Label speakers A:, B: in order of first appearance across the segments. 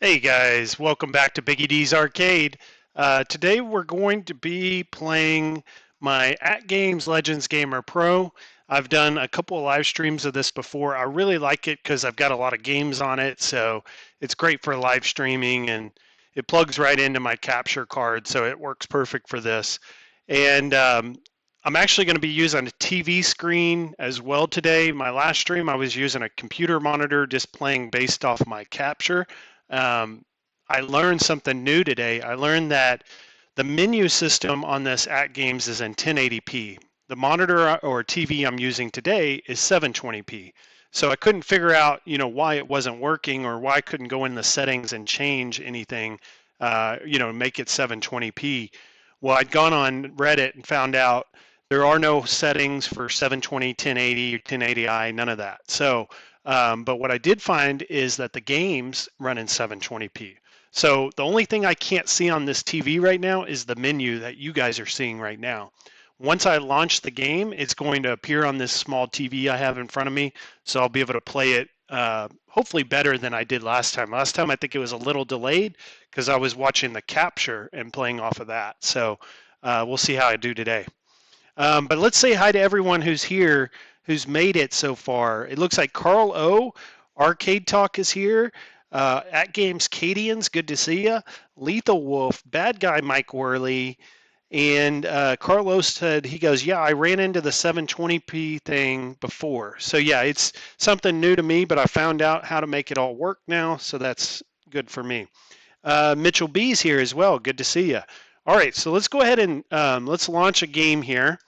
A: Hey guys, welcome back to Biggie D's Arcade. Today we're going to be playing my AtGames Legends Gamer Pro. I've done a couple of live streams of this before. I really like it because I've got a lot of games on it, so it's great for live streaming and it plugs right into my capture card, so it works perfect for this. And I'm actually going to be using a TV screen as well today. My last stream I was using a computer monitor just playing based off my capture. I learned something new today. I learned that the menu system on this AtGames is in 1080p. The monitor or TV I'm using today is 720p. So I couldn't figure out, why it wasn't working or why I couldn't go in the settings and change anything, make it 720p. Well, I'd gone on Reddit and found out there are no settings for 720, 1080, or 1080i, none of that. So but what I did find is that the games run in 720p. So the only thing I can't see on this TV right now is the menu that you guys are seeing right now. Once I launch the game, it's going to appear on this small TV I have in front of me. So I'll be able to play it hopefully better than I did last time. Last time I think it was a little delayed because I was watching the capture and playing off of that. So we'll see how I do today. But let's say hi to everyone who's here, who's made it so far. It looks like Carl O, Arcade Talk is here. AtGames Cadians, good to see you. Lethal Wolf, Bad Guy Mike Worley, and Carlos said, he goes, yeah, I ran into the 720p thing before. So yeah, it's something new to me, but I found out how to make it all work now, so that's good for me. Mitchell B's here as well, good to see you. All right, so let's go ahead and let's launch a game here.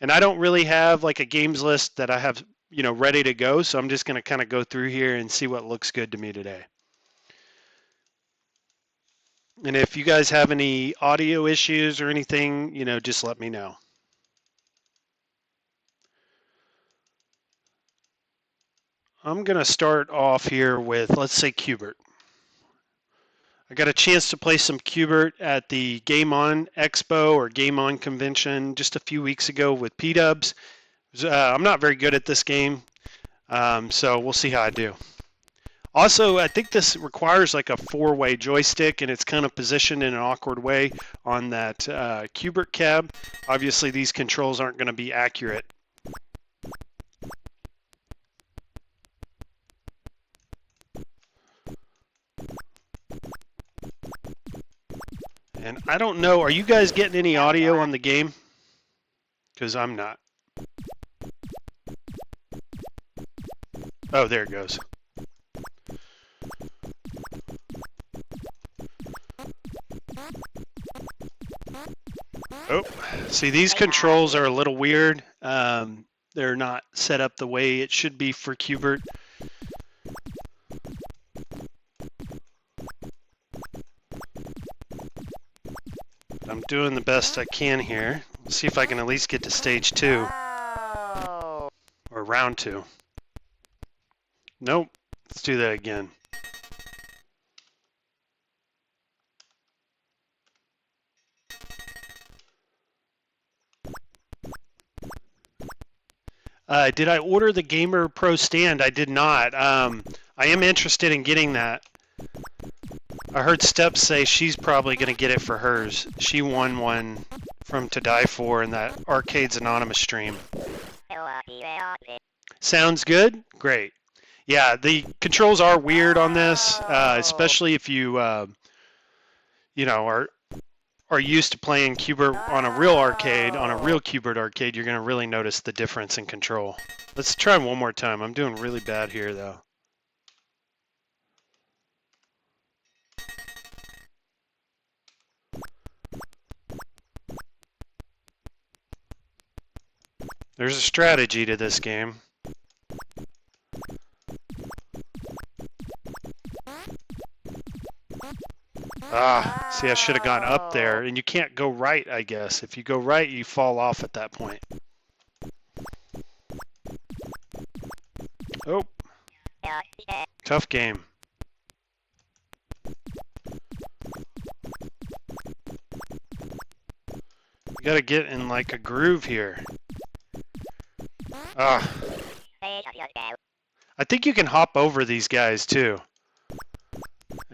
A: And I don't really have like a games list that I have, ready to go. So I'm just going to kind of go through here and see what looks good to me today. And if you guys have any audio issues or anything, just let me know. I'm going to start off here with, let's say, Qbert. I got a chance to play some Qbert at the Game On Expo or Game On convention just a few weeks ago with P-Dubs. I'm not very good at this game, so we'll see how I do. Also, I think this requires like a four-way joystick, and it's kind of positioned in an awkward way on that Qbert cab. Obviously, these controls aren't going to be accurate. And I don't know, are you guys getting any audio on the game? Because I'm not. Oh, there it goes. Oh, see, these controls are a little weird. They're not set up the way it should be for Qbert. I'm doing the best I can here. Let's see if I can at least get to stage 2. Or round 2. Nope. Let's do that again. Did I order the Gamer Pro stand? I did not. I am interested in getting that. I heard Steps say she's probably going to get it for hers. She won one from To Die For in that Arcades Anonymous stream. Sounds good? Great. Yeah, the controls are weird on this, especially if you, are used to playing Qbert on a real arcade, on a real Qbert arcade. You're going to really notice the difference in control. Let's try one more time. I'm doing really bad here, though. There's a strategy to this game. Ah, see, I should have gone up there, and you can't go right, I guess. If you go right, you fall off at that point. Oh. Tough game. You gotta get in like a groove here. Ah. I think you can hop over these guys too.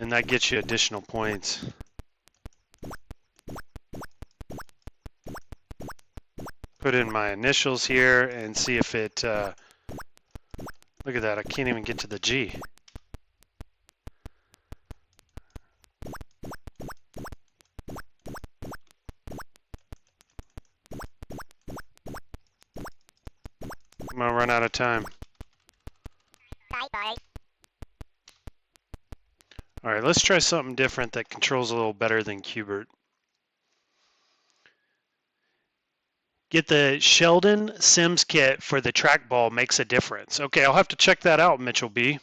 A: and that gets you additional points. Put in my initials here and see if it, look at that, I can't even get to the G. I'm gonna run out of time.
B: Bye-bye.
A: All right, let's try something different that controls a little better than Qbert. Get the Sheldon Sims kit for the trackball makes a difference. Okay, I'll have to check that out, Mitchell B.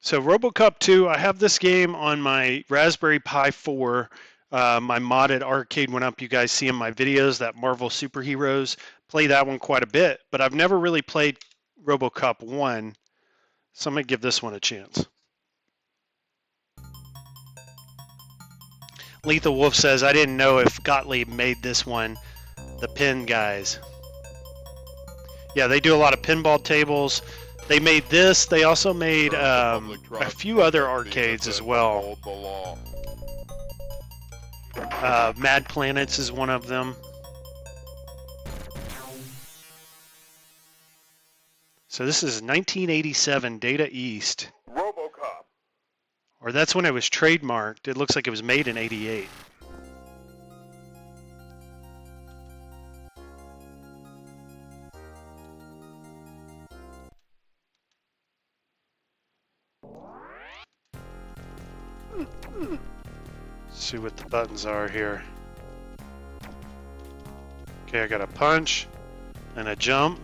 A: So RoboCop 2, I have this game on my Raspberry Pi 4. My modded arcade went up. You guys see in my videos that Marvel Superheroes. Play that one quite a bit, but I've never really played RoboCop 1, so I'm going to give this one a chance. Lethal Wolf says, I didn't know if Gottlieb made this one, the pin guys. Yeah, they do a lot of pinball tables. They made this. They also made a few other arcades as well. Mad Planets is one of them. So this is 1987 Data East.
C: RoboCop.
A: Or that's when it was trademarked. It looks like it was made in 88. See what the buttons are here. Okay, I got a punch and a jump,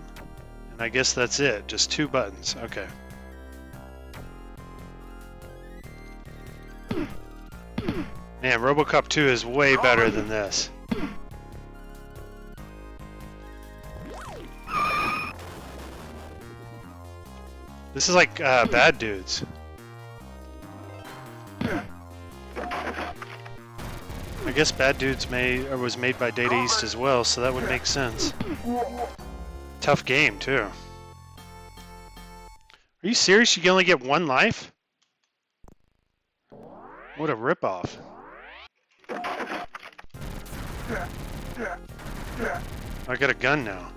A: and I guess that's it. Just two buttons. Okay. Man, RoboCop 2 is way better than this. This is like Bad Dudes. I guess Bad Dudes was made by Data East as well, so that would make sense. Tough game, too. Are you serious? You can only get one life? What a ripoff. I got a gun now.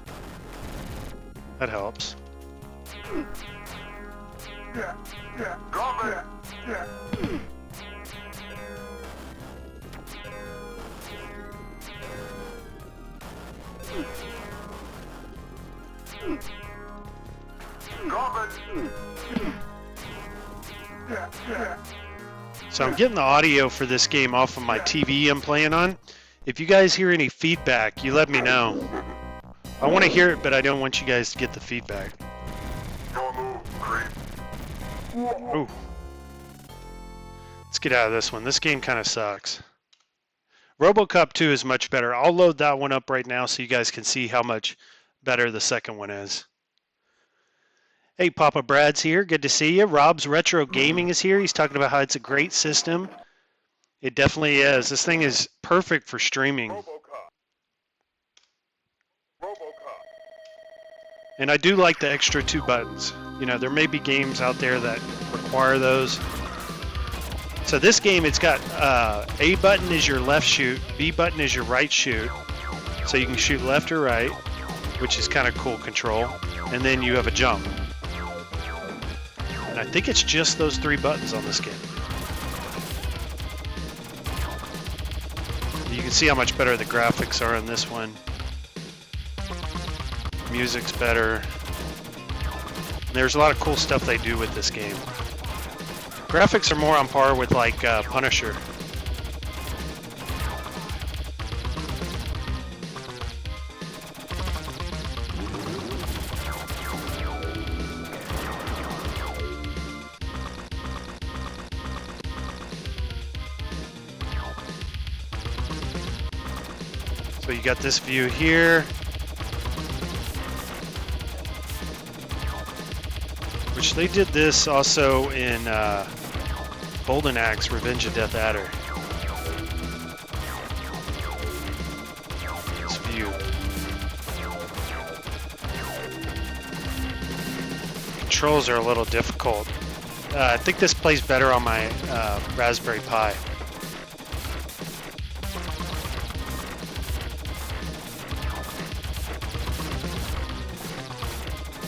A: That helps. So I'm getting the audio for this game off of my TV I'm playing on. If you guys hear any feedback, you let me know. I want to hear it, but I don't want you guys to get the feedback. Ooh. Let's get out of this one. This game kind of sucks. RoboCop 2 is much better. I'll load that one up right now so you guys can see how much better the second one is. Hey, Papa Brad's here. Good to see you. Rob's Retro Gaming is here. He's talking about how it's a great system. It definitely is. This thing is perfect for streaming. And I do like the extra two buttons. You know, there may be games out there that require those. So this game, it's got A button is your left shoot, B button is your right shoot. So you can shoot left or right, which is kind of cool control. And then you have a jump. And I think it's just those three buttons on this game. You can see how much better the graphics are in this one. Music's better. There's a lot of cool stuff they do with this game. Graphics are more on par with like Punisher. So you got this view here. Which they did this also in Golden Axe, Revenge of Death Adder. This view. controls are a little difficult. I think this plays better on my Raspberry Pi.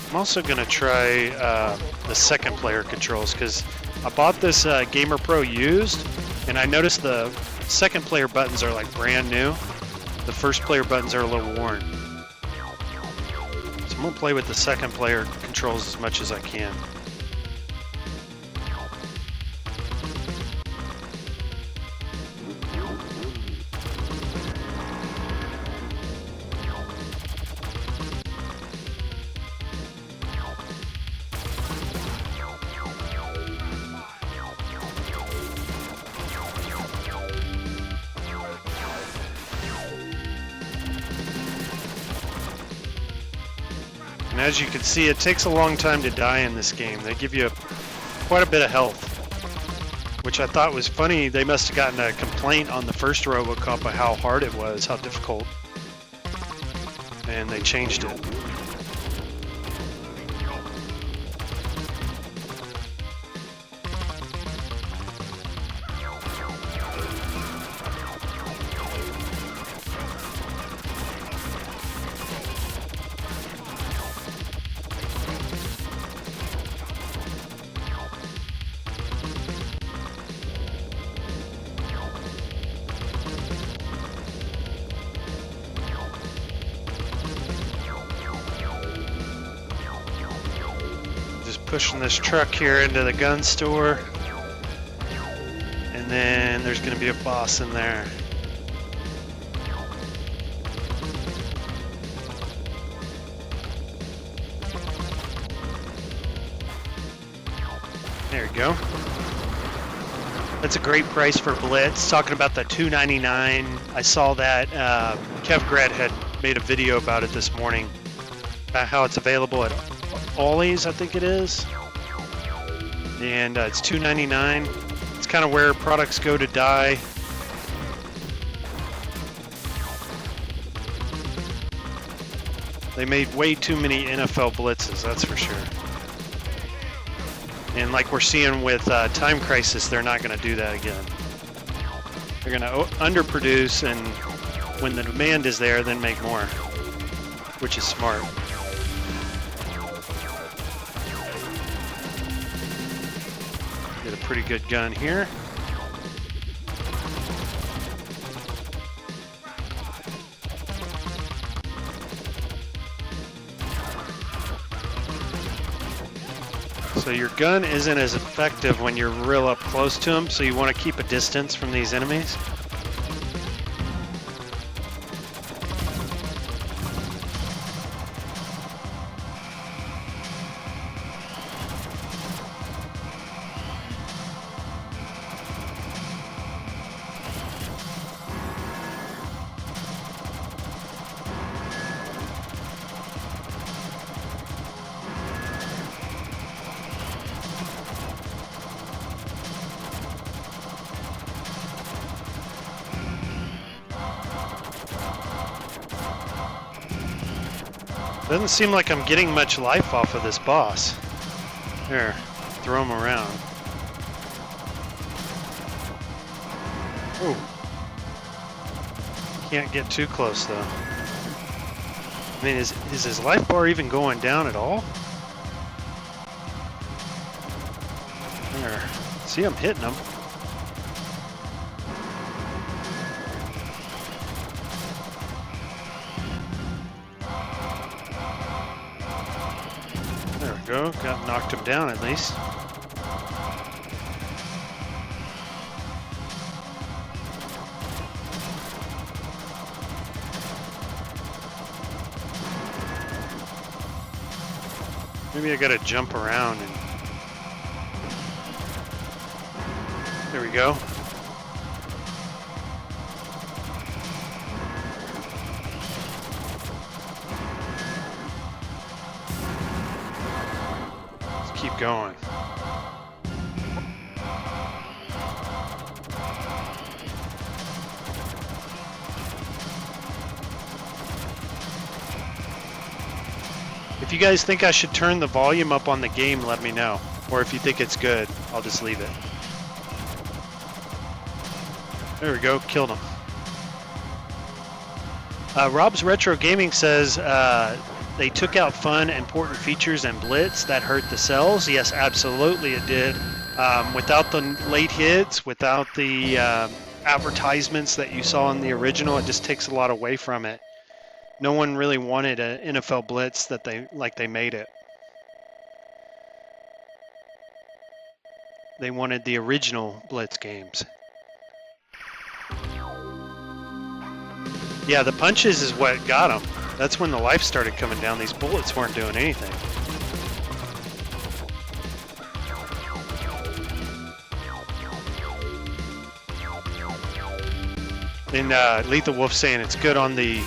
A: I'm also going to try the second player controls because I bought this Gamer Pro used, and I noticed the second player buttons are like brand new. The first player buttons are a little worn. So I'm going to play with the second player controls as much as I can. And as you can see, it takes a long time to die in this game. They give you quite a bit of health, which I thought was funny. They must have gotten a complaint on the first RoboCop of how hard it was, how difficult, and they changed it. Pushing this truck here into the gun store, and then there's going to be a boss in there. There you go. That's a great price for Blitz. Talking about the $2.99. I saw that Qbert had made a video about it this morning, about how it's available at Ollie's, I think it is, and it's $2.99. It's kind of where products go to die. They made way too many NFL blitzes, that's for sure. And like we're seeing with Time Crisis, they're not going to do that again. They're going to underproduce, and when the demand is there, then make more, which is smart. Get a pretty good gun here. So your gun isn't as effective when you're real up close to them, so you want to keep a distance from these enemies. Doesn't seem like I'm getting much life off of this boss. There, throw him around. Ooh. Can't get too close though. I mean, is his life bar even going down at all? There. See, I'm hitting him. Go, got knocked him down at least. Maybe I gotta jump around and there we go. Keep going. If you guys think I should turn the volume up on the game, let me know. Or if you think it's good, I'll just leave it. There we go, killed him. Rob's Retro Gaming says they took out fun, important features and Blitz that hurt the sales. Yes, absolutely it did. Without the late hits, without the advertisements that you saw in the original, it just takes a lot away from it. No one really wanted an NFL Blitz that they made it. They wanted the original Blitz games. Yeah, the punches is what got them. That's when the life started coming down. These bullets weren't doing anything. And Lethal Wolf saying it's good on the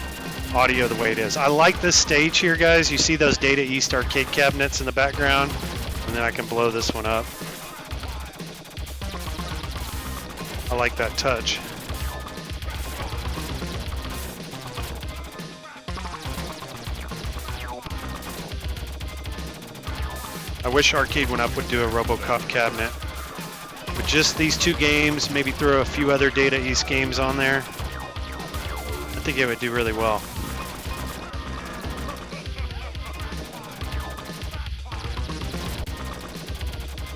A: audio the way it is. I like this stage here, guys. You see those Data East arcade cabinets in the background? And then I can blow this one up. I like that touch. I wish Arcade 1Up would do a RoboCop cabinet. With just these two games, maybe throw a few other Data East games on there. I think it would do really well.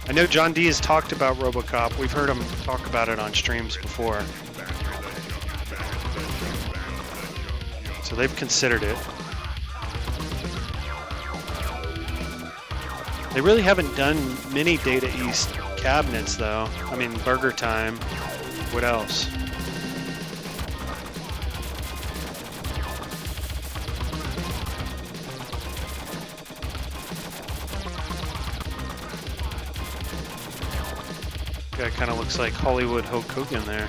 A: I know John D has talked about RoboCop. We've heard him talk about it on streams before. So they've considered it. They really haven't done many Data East cabinets though. I mean, Burger Time. What else? Guy kind of looks like Hollywood Hulk Hogan there.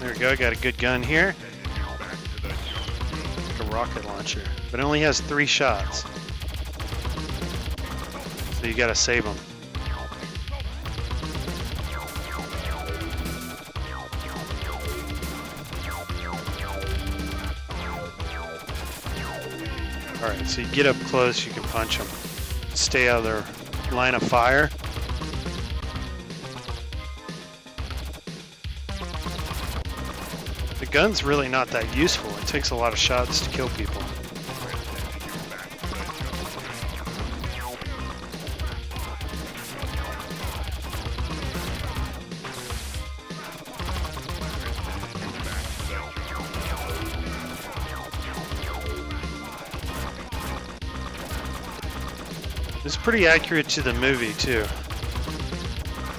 A: There we go, got a good gun here. Like a rocket launcher. But it only has 3 shots. So you gotta save them. Alright, so you get up close, you can punch them. Stay out of their line of fire. The gun's really not that useful. It takes a lot of shots to kill people. It's pretty accurate to the movie too.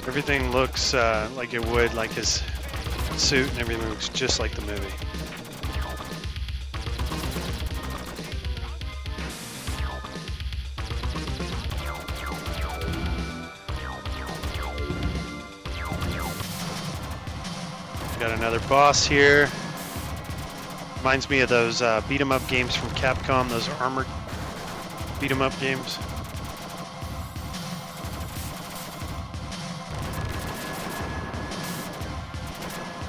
A: Everything looks like it would, like his suit and everything looks just like the movie. Got another boss here. Reminds me of those beat 'em up games from Capcom, those armored beat 'em up games.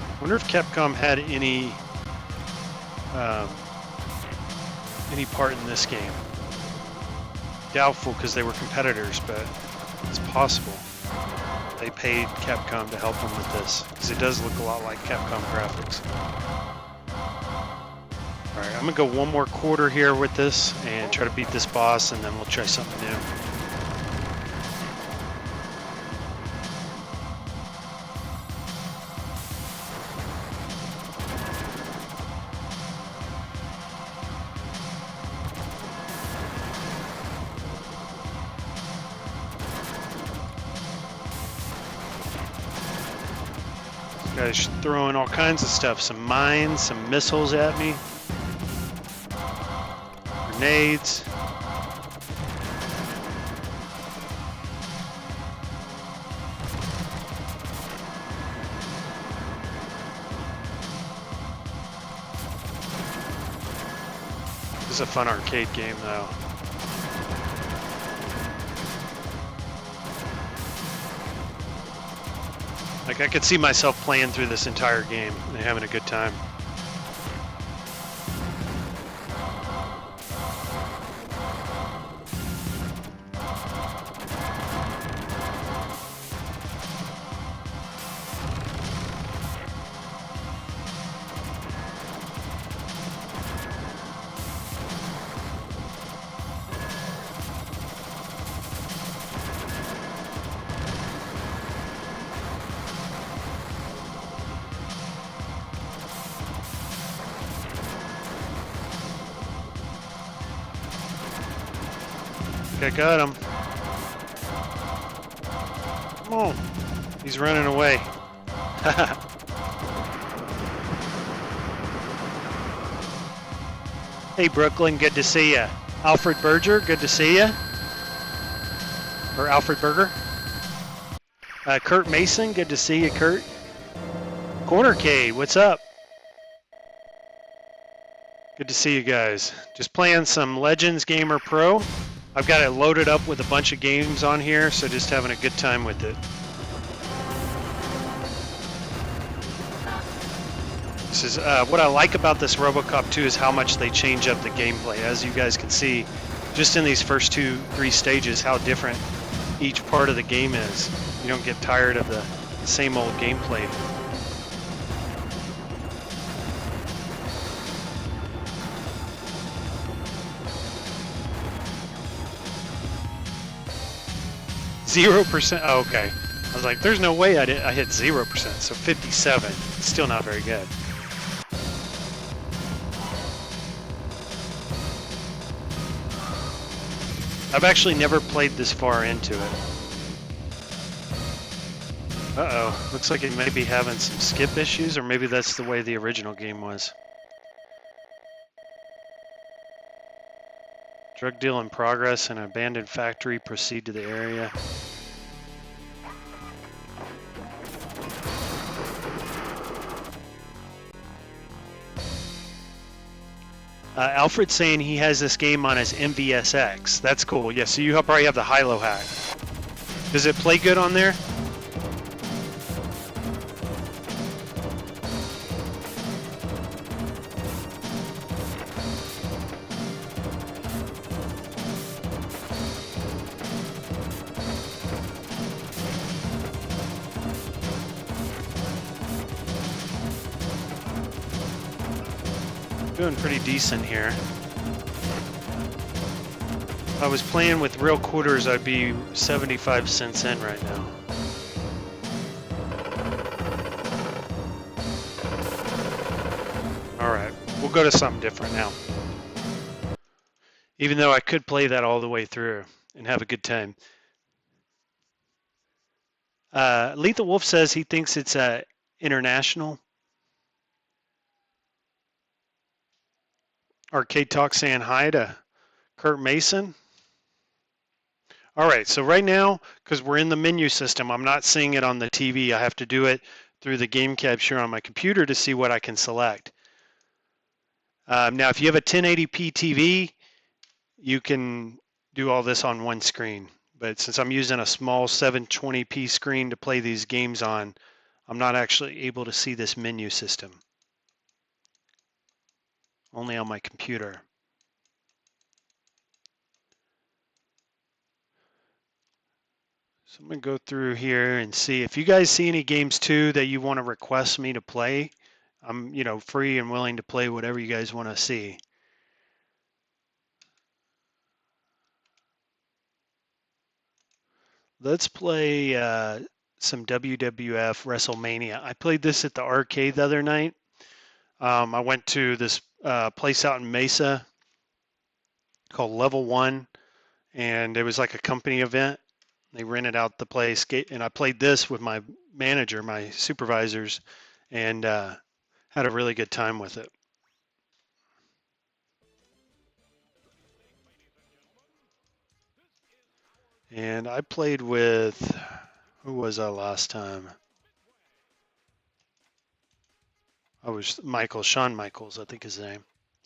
A: I wonder if Capcom had any part in this game. Doubtful because they were competitors, but it's possible they paid Capcom to help them with this because it does look a lot like Capcom graphics. All right, I'm gonna go one more quarter here with this and try to beat this boss, and then we'll try something new. Guys throwing all kinds of stuff, some mines, some missiles at me, grenades. This is a fun arcade game, though. Like, I could see myself playing through this entire game and having a good time. I got him. Come on. He's running away. Hey, Brooklyn, good to see ya. Alfred Berger, good to see ya. Or Alfred Berger. Kurt Mason, good to see you, Kurt. Cornercade, what's up? Good to see you guys. Just playing some Legends Gamer Pro. I've got it loaded up with a bunch of games on here, so just having a good time with it. This is what I like about this RoboCop 2 is how much they change up the gameplay. As you guys can see, just in these first 2-3 stages, how different each part of the game is. You don't get tired of the same old gameplay. %. Oh, okay. I was like, there's no way I hit 0%. So 57. Still not very good. I've actually never played this far into it. Uh-oh. Looks like it may be having some skip issues, or maybe that's the way the original game was. Drug deal in progress and an abandoned factory. Proceed to the area. Alfred's saying he has this game on his MVSX. That's cool. Yeah, so you probably have the high-low hack. Does it play good on there? Doing pretty decent here. If I was playing with real quarters, I'd be 75 cents in right now. Alright, we'll go to something different now. Even though I could play that all the way through and have a good time. Lethal Wolf says he thinks it's international. Arcade Talk saying hi to Kurt Mason. All right, so right now, because we're in the menu system, I'm not seeing it on the TV. I have to do it through the game capture on my computer to see what I can select. Now, if you have a 1080p TV, you can do all this on one screen. But since I'm using a small 720p screen to play these games on, I'm not actually able to see this menu system. Only on my computer. So I'm going to go through here and see if you guys see any games too that you want to request me to play. I'm, free and willing to play whatever you guys want to see. Let's play some WWF WrestleMania. I played this at the arcade the other night. I went to this place out in Mesa called Level 1, and it was like a company event. They rented out the place, and I played this with my manager, my supervisors, and had a really good time with it. And I played with, who was I last time? I was Shawn Michaels, I think his name.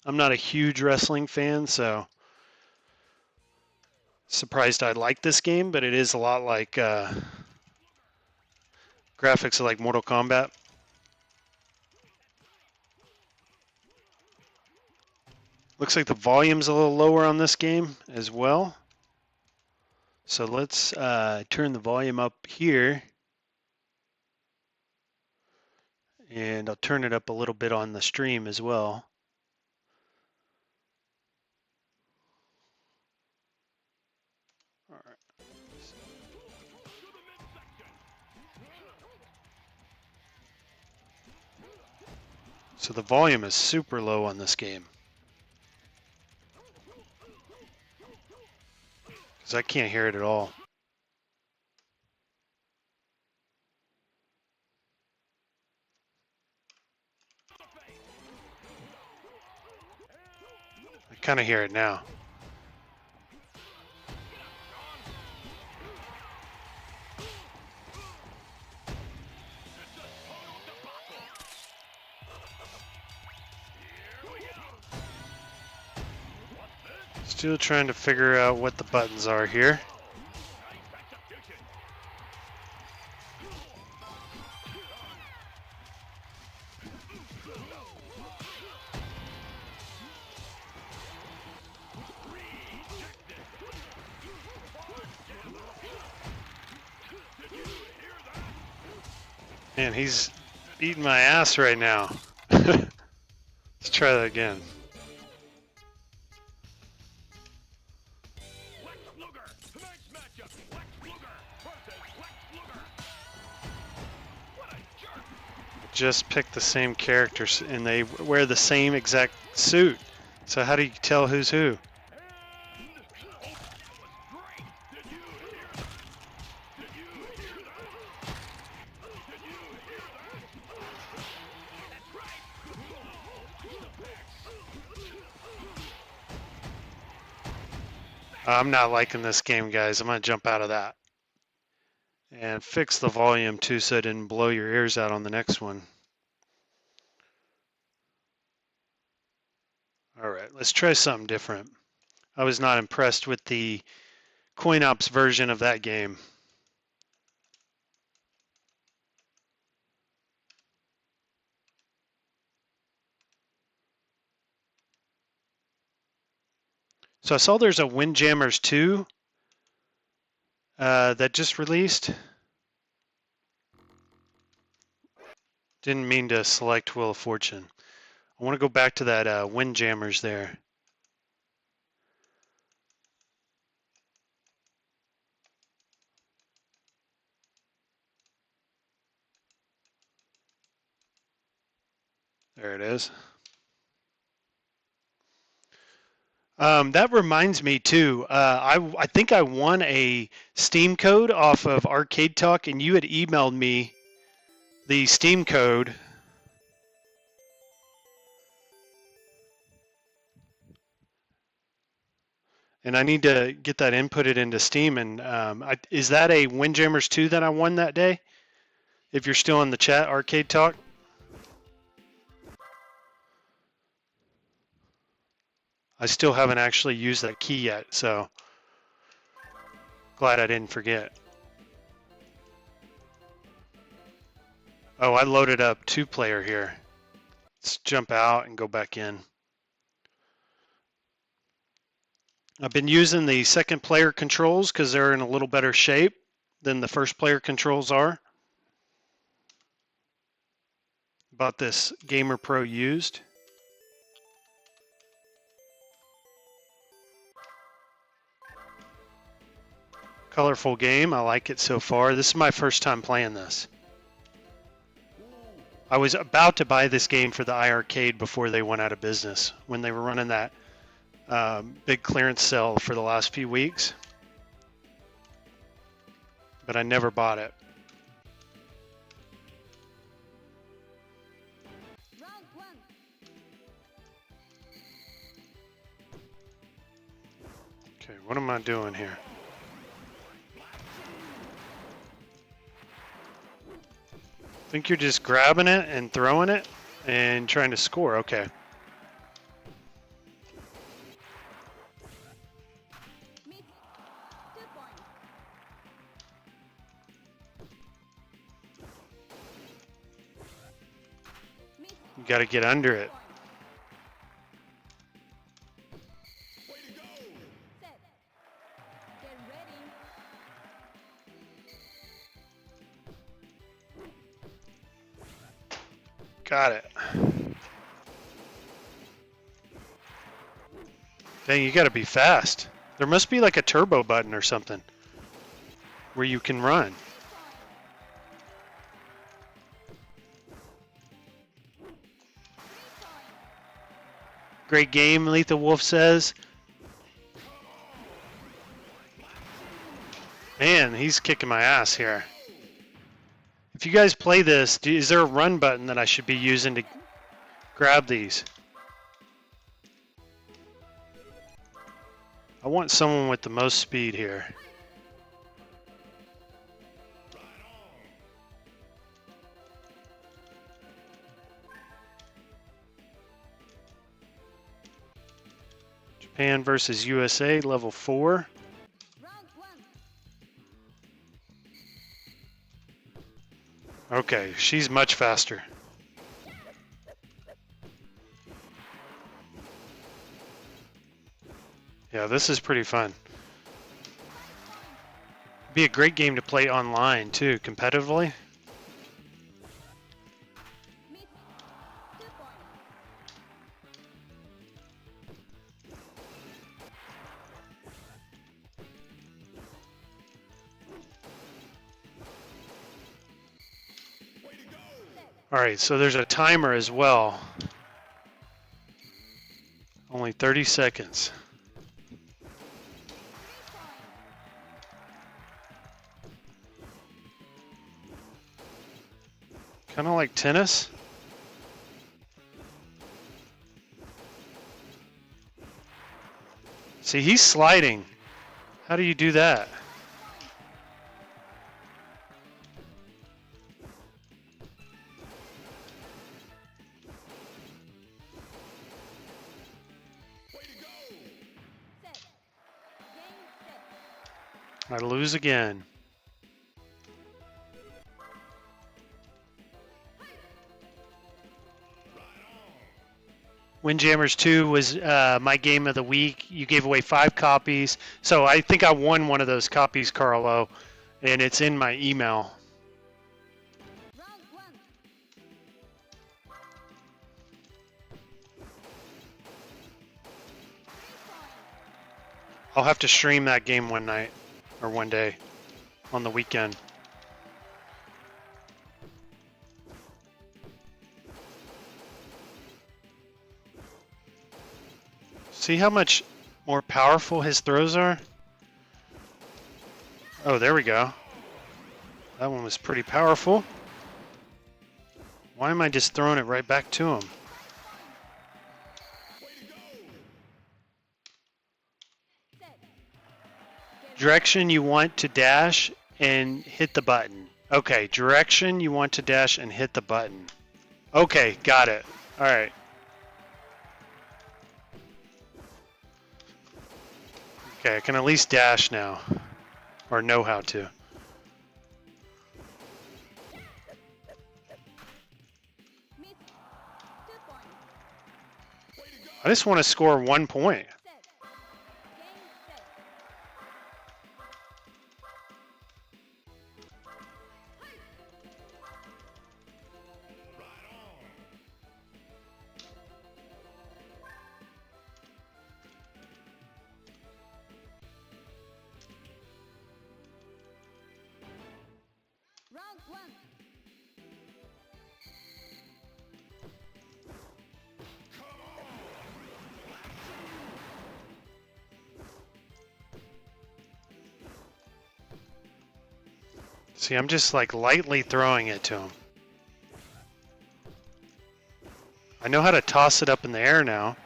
A: I'm not a huge wrestling fan, so surprised I like this game, but it is a lot like graphics of like Mortal Kombat. Looks like the volume's a little lower on this game as well. So let's turn the volume up here. And I'll turn it up a little bit on the stream as well. All right. So the volume is super low on this game. Because I can't hear it at all. I kind of hear it now. Still trying to figure out what the buttons are here. Man, he's beating my ass right now. Let's try that again. Just picked the same characters and they wear the same exact suit. So how do you tell who's who? I'm not liking this game, guys. I'm going to jump out of that. And fix the volume too so it didn't blow your ears out on the next one. All right, let's try something different. I was not impressed with the coin ops version of that game. So I saw there's a Windjammers 2 that just released. Didn't mean to select Wheel of Fortune. I want to go back to that Windjammers there. There it is. That reminds me too. I think I won a Steam code off of Arcade Talk, and you had emailed me the Steam code. And I need to get that inputted into Steam. And is that a Windjammers 2 that I won that day? If you're still in the chat, Arcade Talk. I still haven't actually used that key yet, so glad I didn't forget. Oh, I loaded up 2-player here. Let's jump out and go back in. I've been using the second player controls because they're in a little better shape than the first player controls are. Bought this Gamer Pro used. Colorful game. I like it so far. This is my first time playing this. I was about to buy this game for the iArcade before they went out of business when they were running that big clearance sale for the last few weeks. But I never bought it. Okay, what am I doing here? I think you're just grabbing it and throwing it and trying to score. Okay. got to get under it. Got it. Dang, you got to be fast. There must be like a turbo button or something where you can run. Great game, Lethal Wolf says. Man, he's kicking my ass here. If you guys play this, is there a run button that I should be using to grab these? I want someone with the most speed here. Japan versus USA, level 4. Okay, she's much faster. Yeah, this is pretty fun. Be a great game to play online too, competitively. All right, so there's a timer as well. Only 30 seconds. Kind of like tennis. See, he's sliding. How do you do that? I lose again. Windjammers 2 was my game of the week. You gave away 5 copies. So I think I won one of those copies, Carlo, and it's in my email. I'll have to stream that game one night or one day on the weekend. See how much more powerful his throws are? Oh, there we go. That one was pretty powerful. Why am I just throwing it right back to him? Direction you want to dash and hit the button. Okay, direction you want to dash and hit the button. Okay, got it. All right. Okay, I can at least dash now, or know how to. I just want to score 1 point. See, I'm just like lightly throwing it to him. I know how to toss it up in the air now.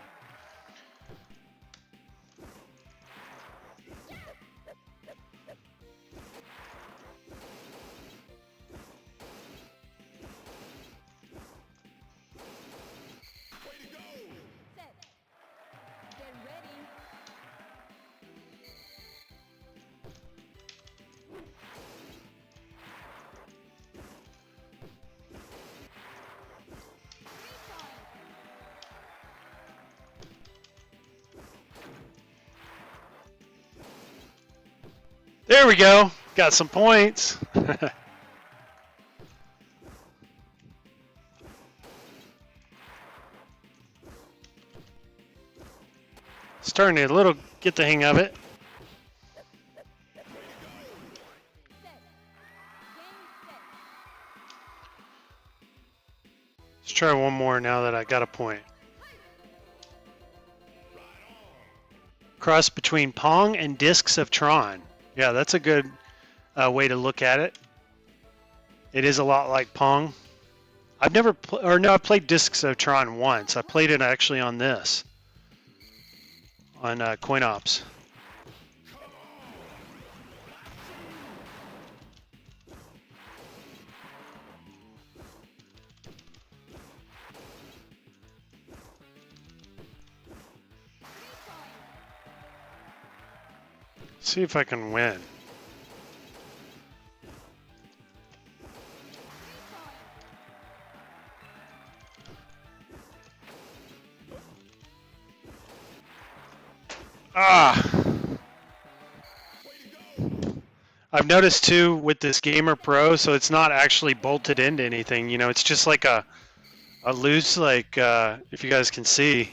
A: There we go. Got some points. Starting to get the hang of it. Let's try one more now that I got a point. Cross between Pong and Discs of Tron. Yeah, that's a good way to look at it. It is a lot like Pong. I've never, I played Discs of Tron once. I played it actually on this, on Coin Ops. See if I can win. I've noticed too with this Gamer Pro, so it's not actually bolted into anything. You know, it's just like a loose, like if you guys can see.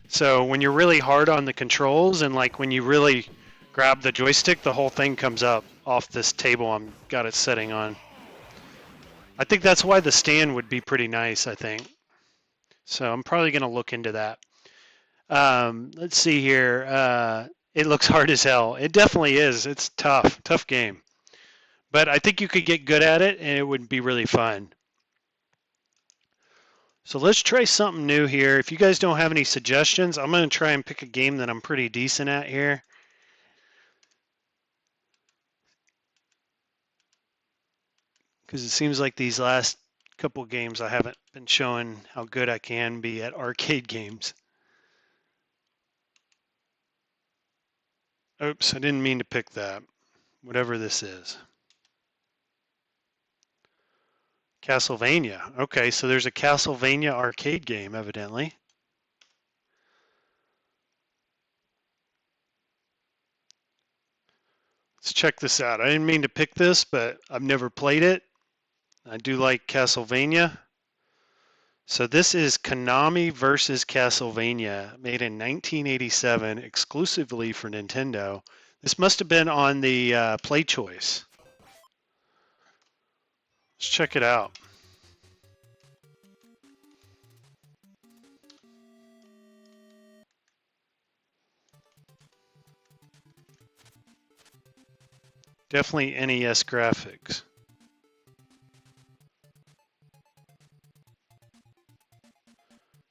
A: So when you're really hard on the controls and like when you really grab the joystick, the whole thing comes up off this table I'm got it setting on. I think that's why the stand would be pretty nice, I think. So I'm probably going to look into that. Let's see here. It looks hard as hell. It definitely is. It's tough game. But I think you could get good at it and it would be really fun. So let's try something new here. If you guys don't have any suggestions, I'm going to try and pick a game that I'm pretty decent at here. Because it seems like these last couple games I haven't been showing how good I can be at arcade games. Oops, I didn't mean to pick that. Whatever this is. Castlevania. Okay, so there's a Castlevania arcade game, evidently. Let's check this out. I didn't mean to pick this, but I've never played it. I do like Castlevania. So this is Konami versus Castlevania, made in 1987, exclusively for Nintendo. This must have been on the Play Choice. Let's check it out. Definitely NES graphics.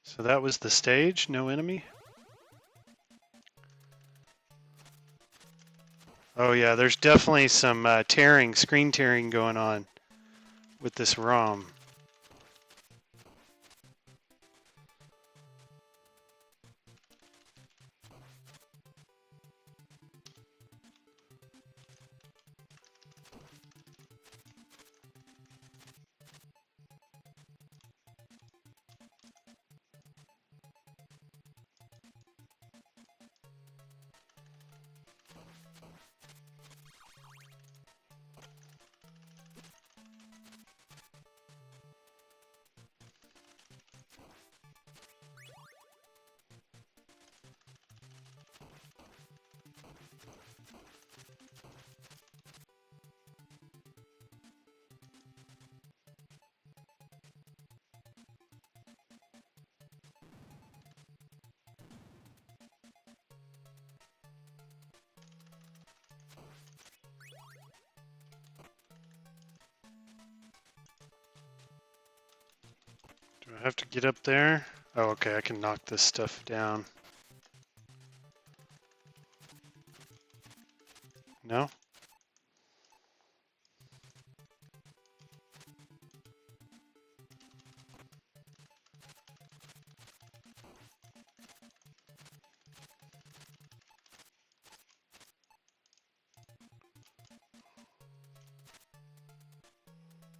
A: So that was the stage, no enemy. Oh yeah, there's definitely some screen tearing going on with this ROM. Do I have to get up there? Oh, okay, I can knock this stuff down. No?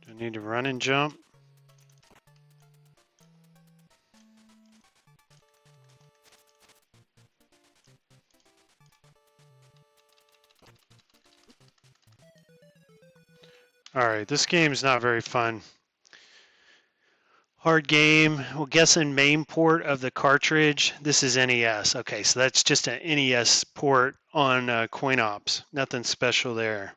A: Do I need to run and jump? All right, this game is not very fun. Hard game. We'll guess in main port of the cartridge. This is NES. Okay, so that's just an NES port on Coin Ops. Nothing special there.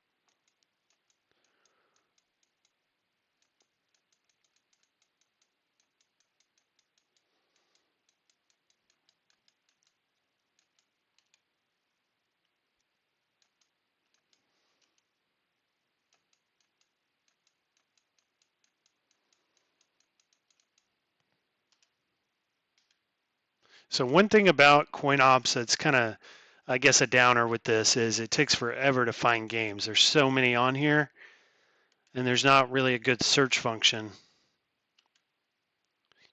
A: So one thing about Coin Ops that's kind of, I guess, a downer with this is it takes forever to find games. There's so many on here, and there's not really a good search function.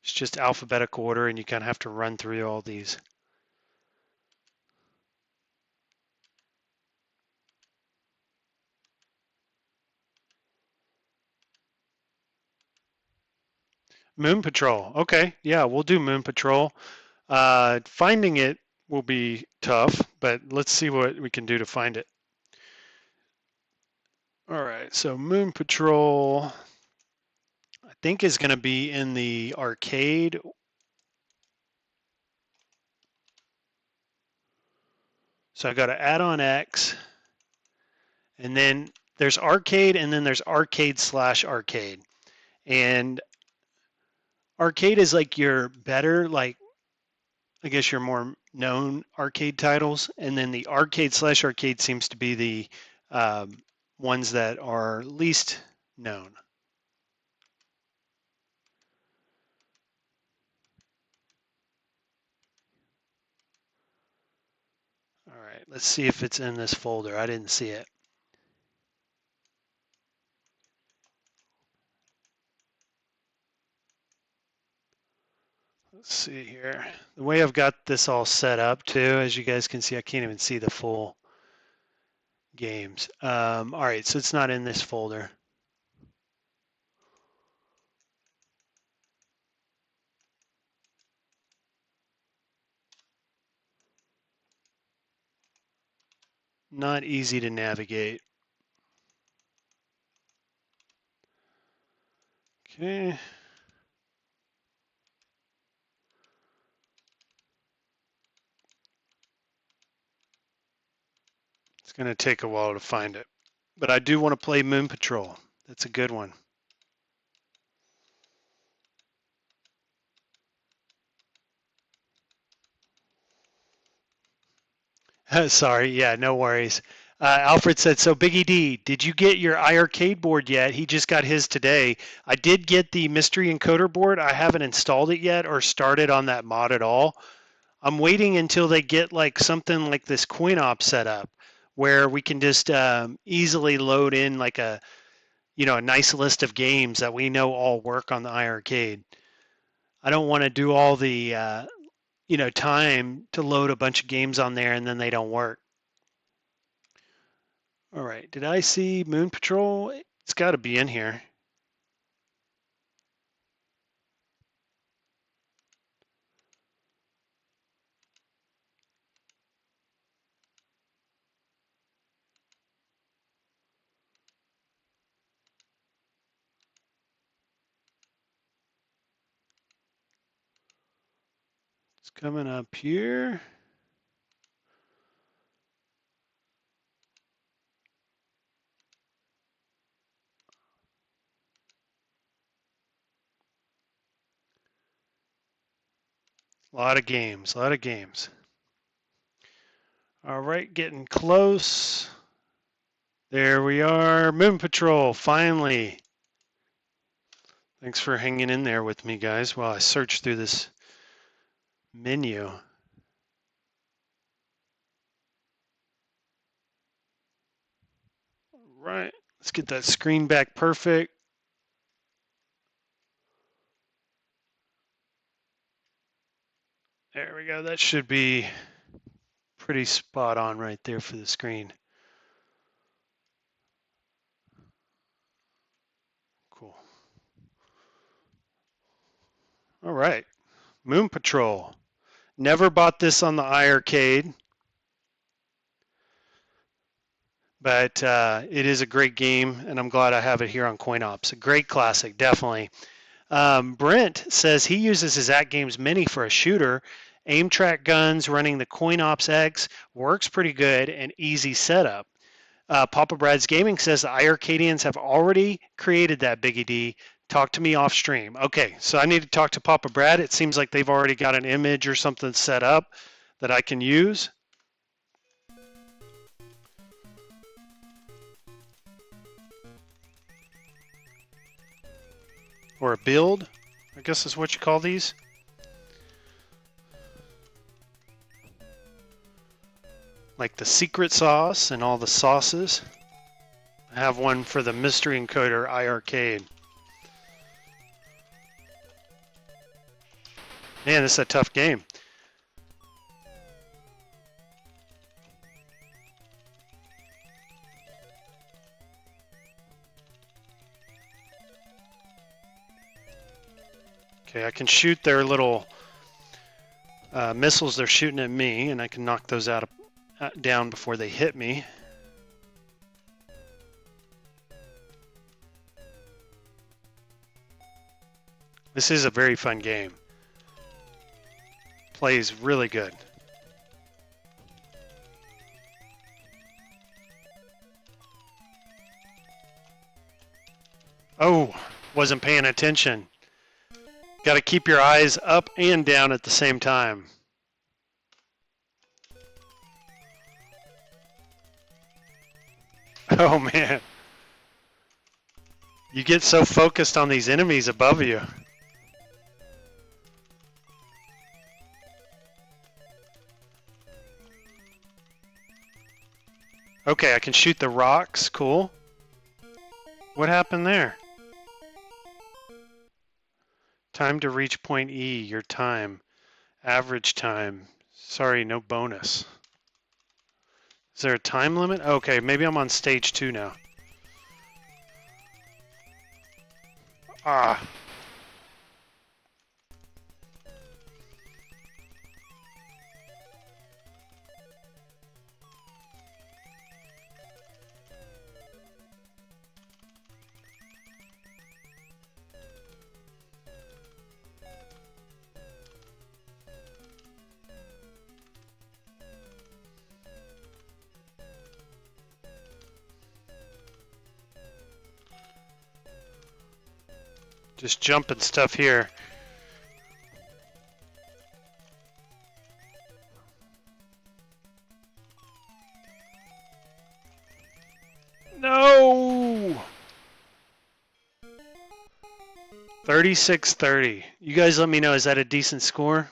A: It's just alphabetical order, and you kind of have to run through all these. Moon Patrol. Okay, yeah, we'll do Moon Patrol. Finding it will be tough, but let's see what we can do to find it. All right, so Moon Patrol, I think, is going to be in the arcade. So I got to add on X, and then there's arcade, and then there's arcade/arcade. And arcade is like your better, like, I guess your more known arcade titles, and then the arcade/arcade seems to be the ones that are least known. All right, let's see if it's in this folder. I didn't see it. Let's see here. The way I've got this all set up too, as you guys can see, I can't even see the full games. All right, so it's not in this folder. Not easy to navigate. Okay. It's going to take a while to find it. But I do want to play Moon Patrol. That's a good one. Sorry, yeah, no worries. Alfred said, so Biggie D, did you get your iArcade board yet? He just got his today. I did get the mystery encoder board. I haven't installed it yet or started on that mod at all. I'm waiting until they get like something like this coin op set up where we can just easily load in like a nice list of games that we know all work on the iArcade. I don't want to do all the time to load a bunch of games on there and then they don't work. All right, did I see Moon Patrol? It's got to be in here. It's coming up here. A lot of games, a lot of games. All right, getting close. There we are, Moon Patrol, finally. Thanks for hanging in there with me, guys, while I search through this menu. All right, let's get that screen back perfect. There we go. That should be pretty spot on right there for the screen. Cool. All right, Moon Patrol. Never bought this on the iArcade, but it is a great game, and I'm glad I have it here on CoinOps. A great classic, definitely. Brent says he uses his AtGames Mini for a shooter. Aim track guns running the CoinOps X works pretty good and easy setup. Papa Brad's Gaming says the iArcadians have already created that Biggie D. Talk to me off stream. Okay, so I need to talk to Papa Brad. It seems like they've already got an image or something set up that I can use. Or a build, I guess is what you call these. Like the secret sauce and all the sauces. I have one for the mystery encoder iArcade. Man, this is a tough game. Okay, I can shoot their little missiles they're shooting at me, and I can knock those down before they hit me. This is a very fun game. Plays really good. Oh, wasn't paying attention. Got to keep your eyes up and down at the same time. Oh man. You get so focused on these enemies above you. Okay, I can shoot the rocks. Cool. What happened there? Time to reach point E, your time. Average time. Sorry, no bonus. Is there a time limit? Okay, maybe I'm on stage 2 now. Ah. Just jumping stuff here. No! 36-30. You guys let me know, is that a decent score?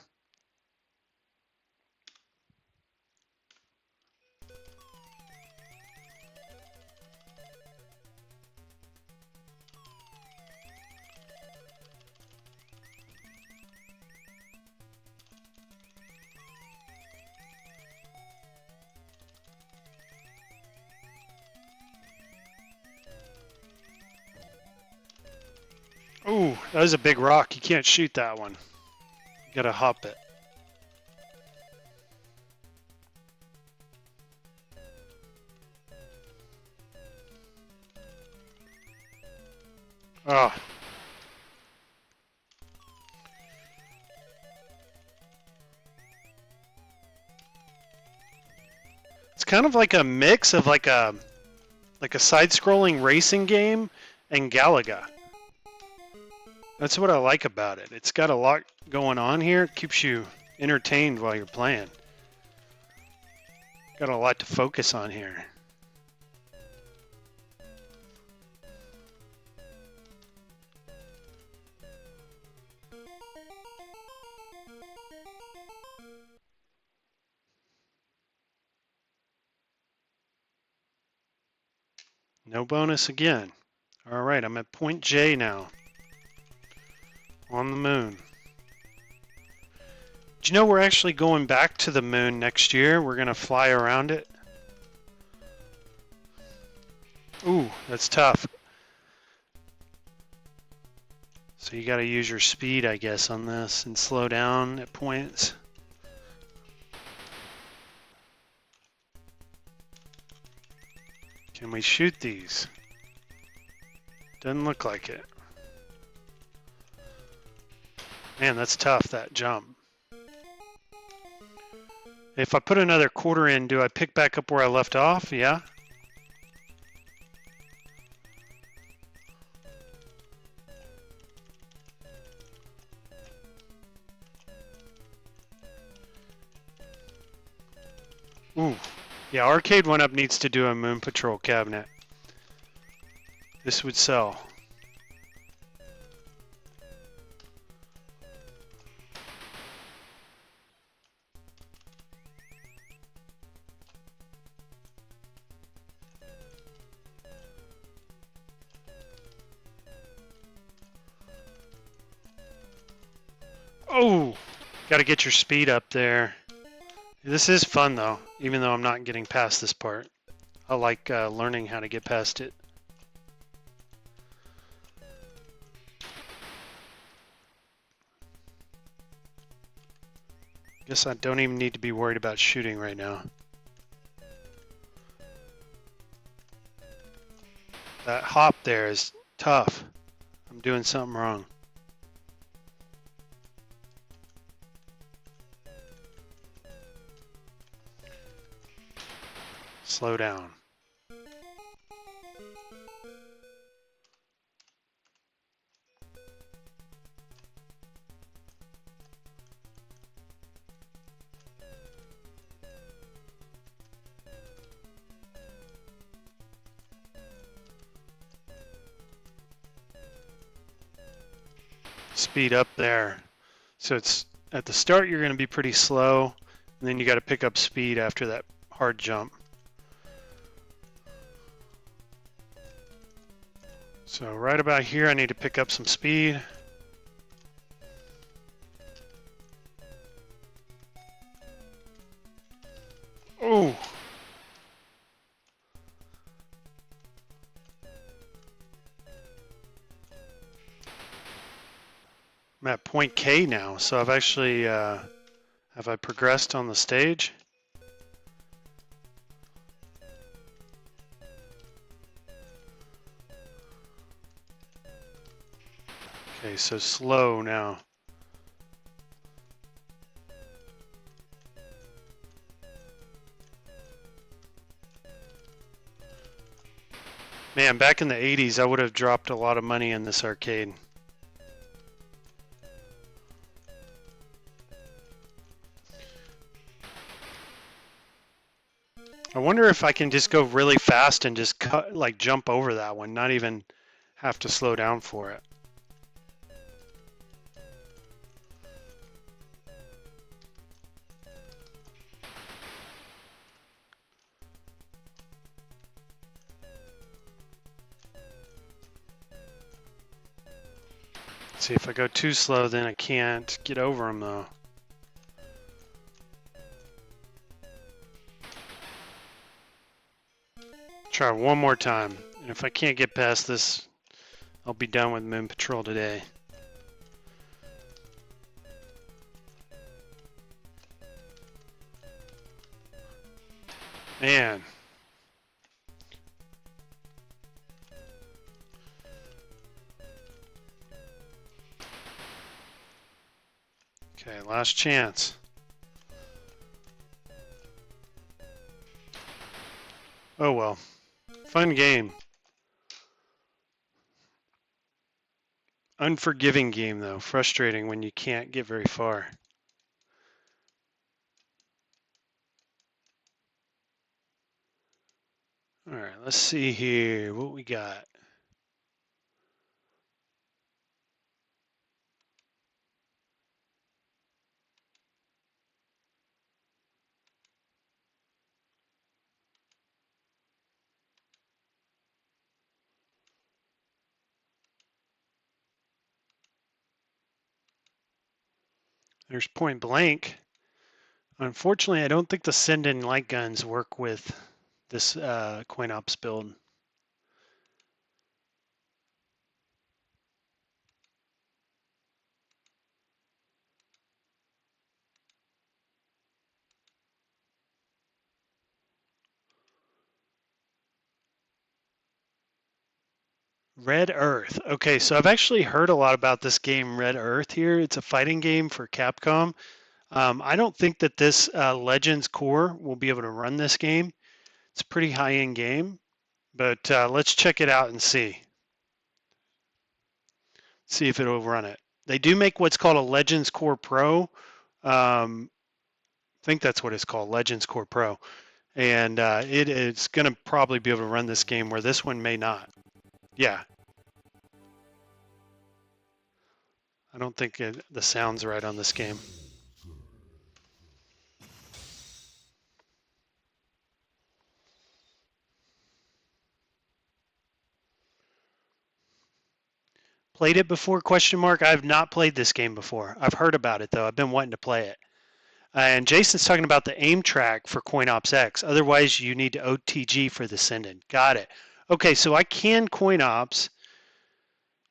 A: Ooh, that was a big rock. You can't shoot that one. You gotta hop it. Oh. It's kind of like a mix of like a side-scrolling racing game and Galaga. That's what I like about it. It's got a lot going on here. It keeps you entertained while you're playing. Got a lot to focus on here. No bonus again. All right, I'm at point J now. On the moon. Do you know we're actually going back to the moon next year? We're going to fly around it. Ooh, that's tough. So you got to use your speed, I guess, on this and slow down at points. Can we shoot these? Doesn't look like it. Man, that's tough, that jump. If I put another quarter in, do I pick back up where I left off? Yeah. Ooh. Yeah, Arcade 1-Up needs to do a Moon Patrol cabinet. This would sell. Oh, got to get your speed up there. This is fun though, even though I'm not getting past this part. I like learning how to get past it. Guess I don't even need to be worried about shooting right now. That hop there is tough. I'm doing something wrong. Slow down. Speed up there. So it's at the start you're going to be pretty slow, and then you got to pick up speed after that hard jump. So right about here I need to pick up some speed. Oh! I'm at point K now, so I've actually, have I progressed on the stage? Okay, so slow now. Man, back in the 80s, I would have dropped a lot of money in this arcade. I wonder if I can just go really fast and just cut, like jump over that one, not even have to slow down for it. See, if I go too slow, then I can't get over them though. Try one more time, and if I can't get past this, I'll be done with Moon Patrol today. Man. Okay, last chance. Oh well. Fun game. Unforgiving game though. Frustrating when you can't get very far. All right, let's see here what we got. There's Point Blank. Unfortunately, I don't think the send-in light guns work with this coin ops build. Red Earth. Okay, so I've actually heard a lot about this game, Red Earth here. It's a fighting game for Capcom. I don't think that this Legends core will be able to run this game. It's a pretty high-end game, but let's check it out and see. See if it'll run it. They do make what's called a Legends Core Pro. I think that's what it's called, Legends Core Pro. And it's going to probably be able to run this game where this one may not. Yeah. I don't think the sound's right on this game. Played it before? Question mark. I have not played this game before. I've heard about it though. I've been wanting to play it. And Jason's talking about the aim track for Coin Ops X. Otherwise, you need OTG for the send-in. Got it. Okay, so I can Coin Ops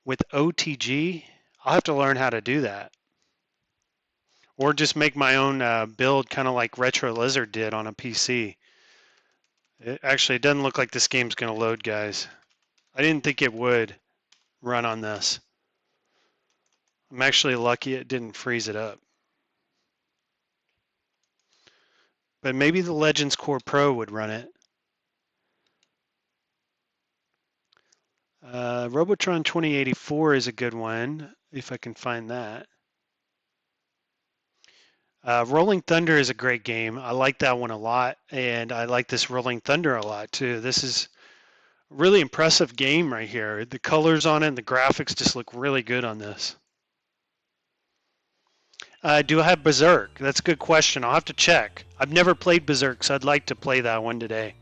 A: with OTG. I'll have to learn how to do that. Or just make my own build, kind of like Retro Lizard did on a PC. It doesn't look like this game's going to load, guys. I didn't think it would run on this. I'm actually lucky it didn't freeze it up. But maybe the Legends Core Pro would run it. Robotron 2084 is a good one, if I can find that. Rolling Thunder is a great game. I like that one a lot, and I like this Rolling Thunder a lot too. This is a really impressive game right here. The colors on it and the graphics just look really good on this. Do I have Berserk? That's a good question. I'll have to check. I've never played Berserk, so I'd like to play that one today.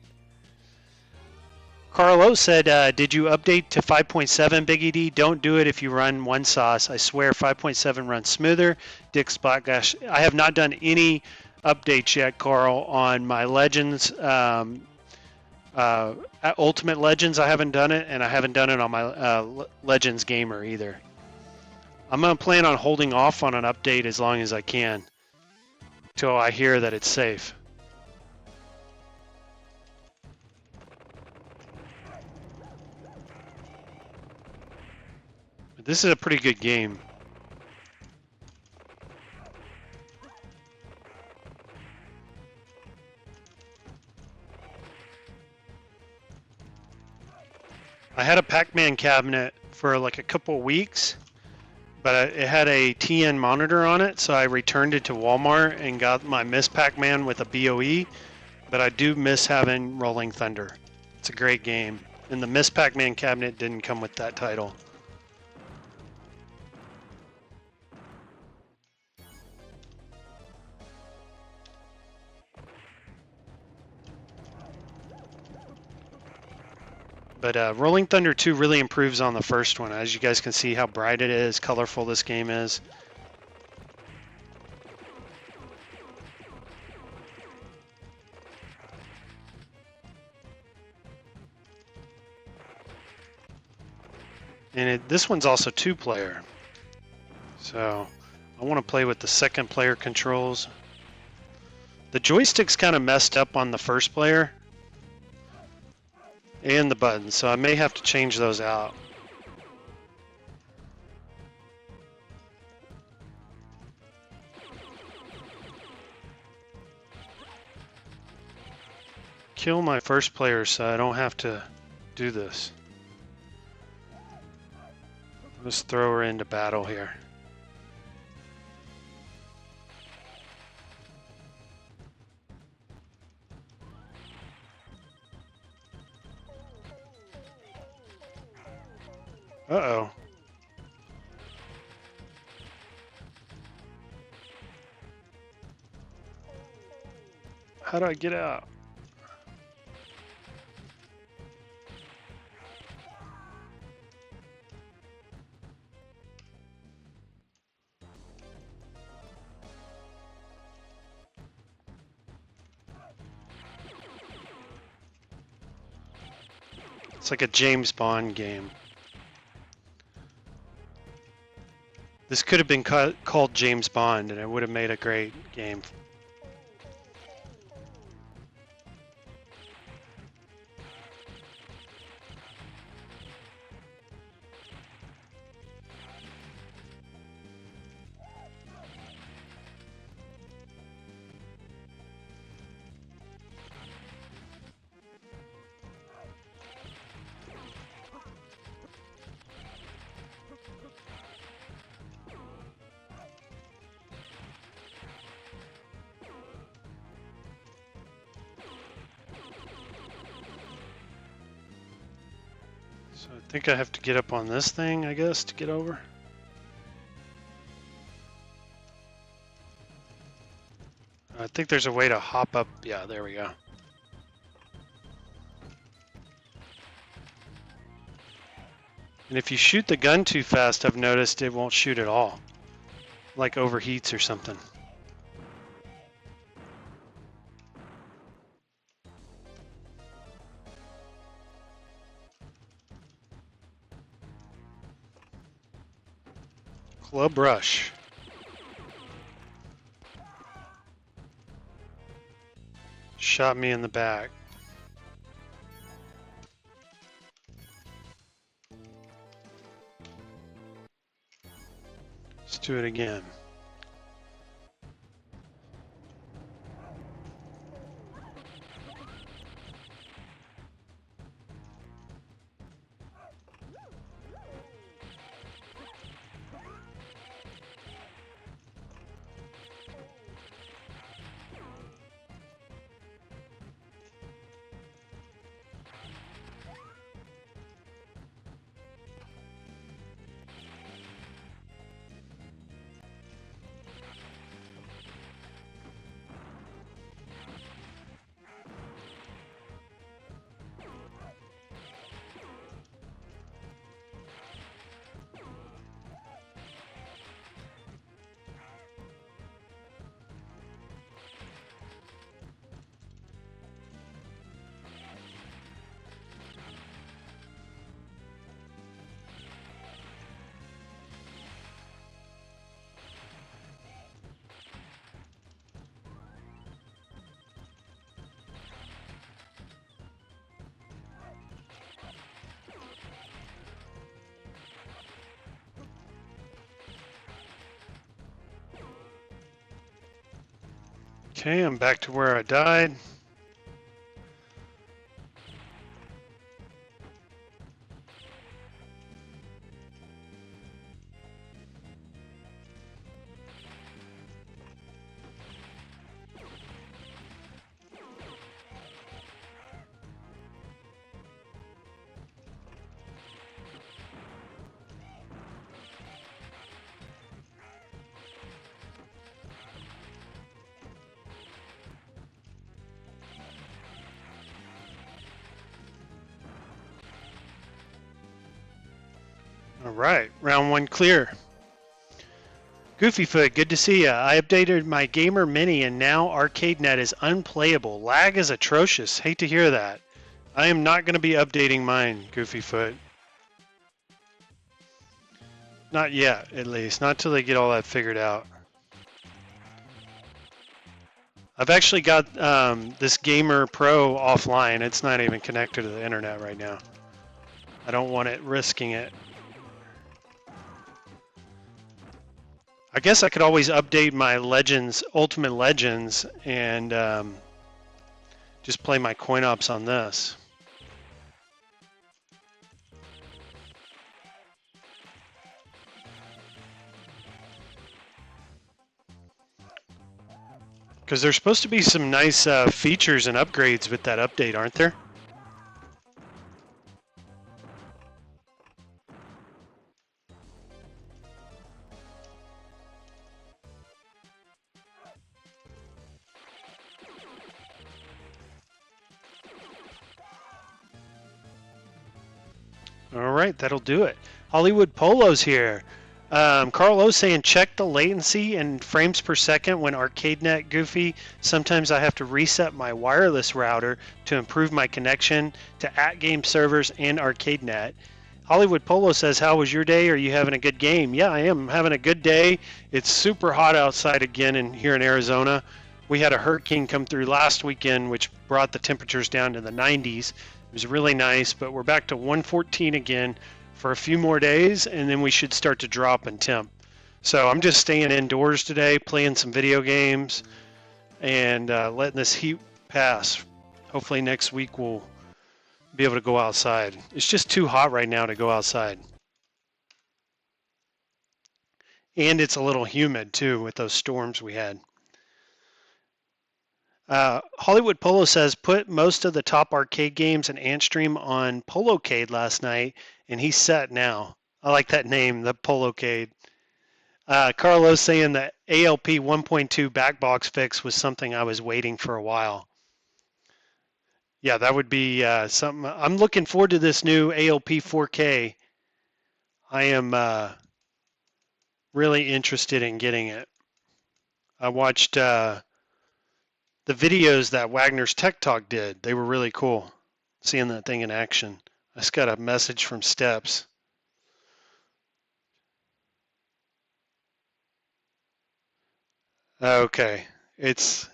A: Carlo said, did you update to 5.7, Big ED? Don't do it if you run one sauce. I swear 5.7 runs smoother. Dick Spotgosh. I have not done any updates yet, Carl, on my Legends. Ultimate Legends, I haven't done it, and I haven't done it on my Legends Gamer either. I'm going to plan on holding off on an update as long as I can till I hear that it's safe. This is a pretty good game. I had a Pac-Man cabinet for like a couple weeks, but it had a TN monitor on it, so I returned it to Walmart and got my Miss Pac-Man with a BOE, but I do miss having Rolling Thunder. It's a great game, and the Miss Pac-Man cabinet didn't come with that title. But Rolling Thunder 2 really improves on the first one. As you guys can see how bright it is, colorful this game is. And this one's also 2-player. So I want to play with the second player controls. The joystick's kind of messed up on the first player. And the buttons, so I may have to change those out. Kill my first player so I don't have to do this. Let's throw her into battle here. Uh-oh. How do I get out? It's like a James Bond game. This could have been called James Bond, and it would have made a great game. So I think I have to get up on this thing, I guess, to get over. I think there's a way to hop up. Yeah, there we go. And if you shoot the gun too fast, I've noticed it won't shoot at all. Like overheats or something. Club Rush. Shot me in the back. Let's do it again. Okay, I'm back to where I died. All right, round one clear. Goofyfoot, good to see ya. I updated my Gamer Mini and now ArcadeNet is unplayable. Lag is atrocious. Hate to hear that. I am not going to be updating mine, Goofyfoot. Not yet, at least. Not till they get all that figured out. I've actually got this Gamer Pro offline. It's not even connected to the internet right now. I don't want it risking it. I guess I could always update my Legends, Ultimate Legends, and just play my coin ops on this. Because there's supposed to be some nice features and upgrades with that update, aren't there? All right, that'll do it. Hollywood Polo's here. Carlos saying check the latency and frames per second when ArcadeNet goofy. Sometimes I have to reset my wireless router to improve my connection to AtGames servers and ArcadeNet. Hollywood Polo says, how was your day? Are you having a good game? Yeah, I am having a good day. It's super hot outside again here in Arizona. We had a hurricane come through last weekend, which brought the temperatures down to the 90s. It was really nice, but we're back to 114 again for a few more days, and then we should start to drop in temp. So I'm just staying indoors today, playing some video games, and letting this heat pass. Hopefully next week we'll be able to go outside. It's just too hot right now to go outside. And it's a little humid too with those storms we had. Hollywood Polo says put most of the top arcade games and Antstream on Polocade last night, and he's set now. I like that name, the Polocade. Carlos saying that ALP 1.2 backbox fix was something I was waiting for a while. Yeah, that would be something. I'm looking forward to this new ALP 4K. I am really interested in getting it. I watched the videos that Wagner's Tech Talk did. They were really cool, seeing that thing in action. I just got a message from Steps. Okay, it's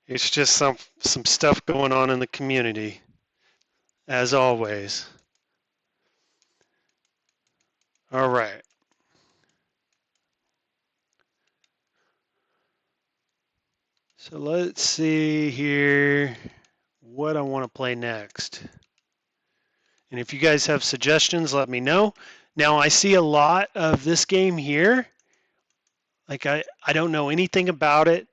A: just some stuff going on in the community, as always. All right. So let's see here what I want to play next. And if you guys have suggestions, let me know. Now I see a lot of this game here. Like I don't know anything about it.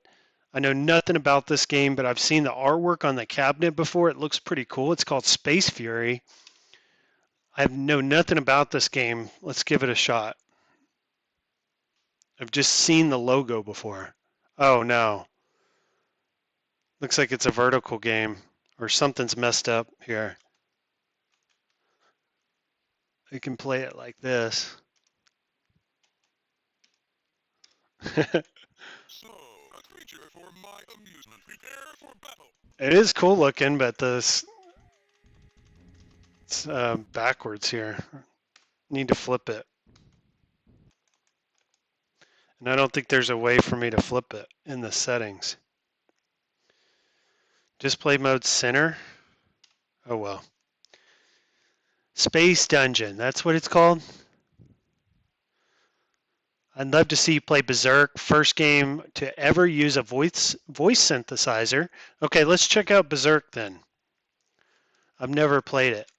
A: I know nothing about this game, but I've seen the artwork on the cabinet before. It looks pretty cool. It's called Space Fury. I know nothing about this game. Let's give it a shot. I've just seen the logo before. Oh no. Looks like it's a vertical game or something's messed up here. You can play it like this. So, a creature for my amusement. Prepare for battle. It is cool looking, but it's backwards here. Need to flip it. And I don't think there's a way for me to flip it in the settings. Display mode center. Oh well. Space Dungeon, that's what it's called. I'd love to see you play Berserk, first game to ever use a voice synthesizer. Okay, let's check out Berserk then. I've never played it.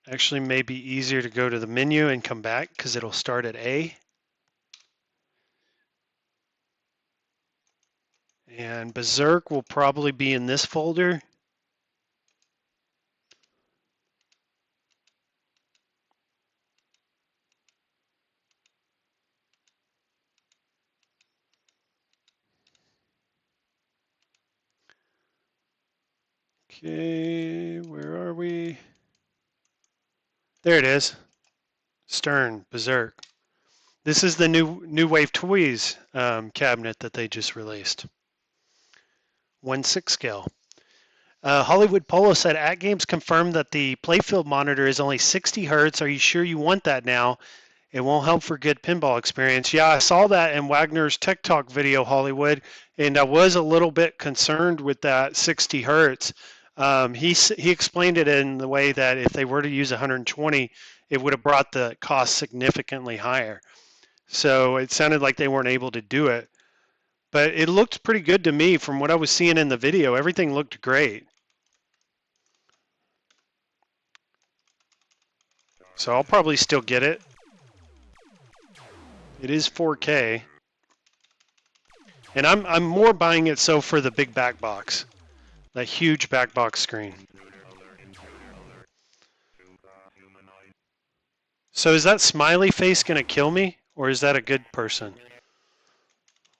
A: Actually, maybe easier to go to the menu and come back because it'll start at A. And Berserk will probably be in this folder. Okay, where are we? There it is. Stern, Berserk. This is the new Wave Toys cabinet that they just released. 1/6 scale. Hollywood Polo said, AtGames confirmed that the playfield monitor is only 60 hertz. Are you sure you want that now? It won't help for good pinball experience. Yeah, I saw that in Wagner's Tech Talk video, Hollywood, and I was a little bit concerned with that 60 hertz. He explained it in the way that if they were to use 120, it would have brought the cost significantly higher. So it sounded like they weren't able to do it. But it looked pretty good to me from what I was seeing in the video. Everything looked great. So I'll probably still get it. It is 4K. And I'm more buying it so for the big back box. That huge back box screen. So is that smiley face going to kill me? Or is that a good person?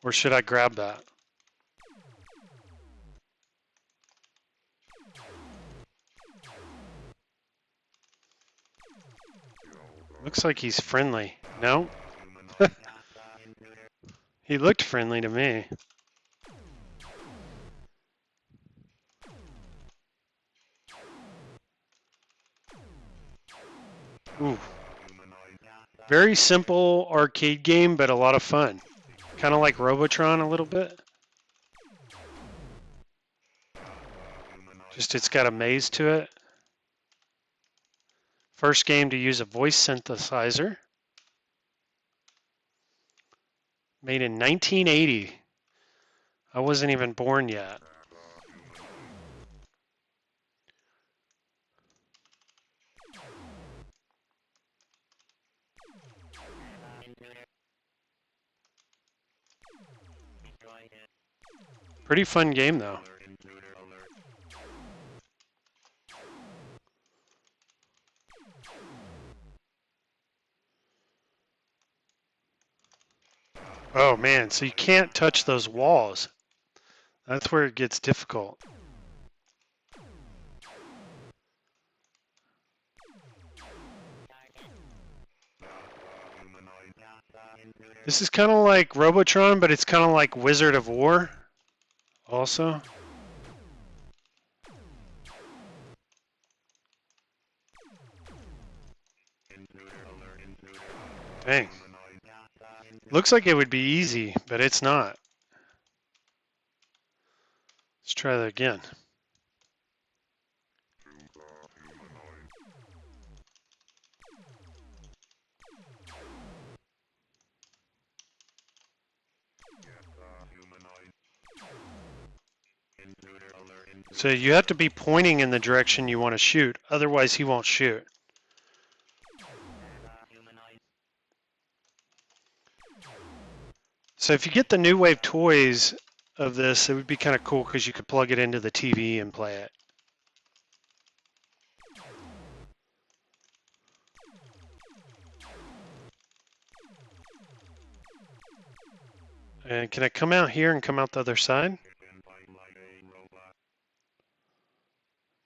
A: Or should I grab that? Looks like he's friendly. No? He looked friendly to me. Ooh. Very simple arcade game, but a lot of fun. Kind of like Robotron a little bit. Just it's got a maze to it. First game to use a voice synthesizer. Made in 1980. I wasn't even born yet. Pretty fun game, though. Oh, man, so you can't touch those walls. That's where it gets difficult. This is kind of like Robotron, but it's kind of like Wizard of War also. Dang. Looks like it would be easy, but it's not. Let's try that again. So you have to be pointing in the direction you want to shoot, otherwise he won't shoot. So if you get the New Wave toys of this, it would be kind of cool because you could plug it into the TV and play it. And can I come out here and come out the other side?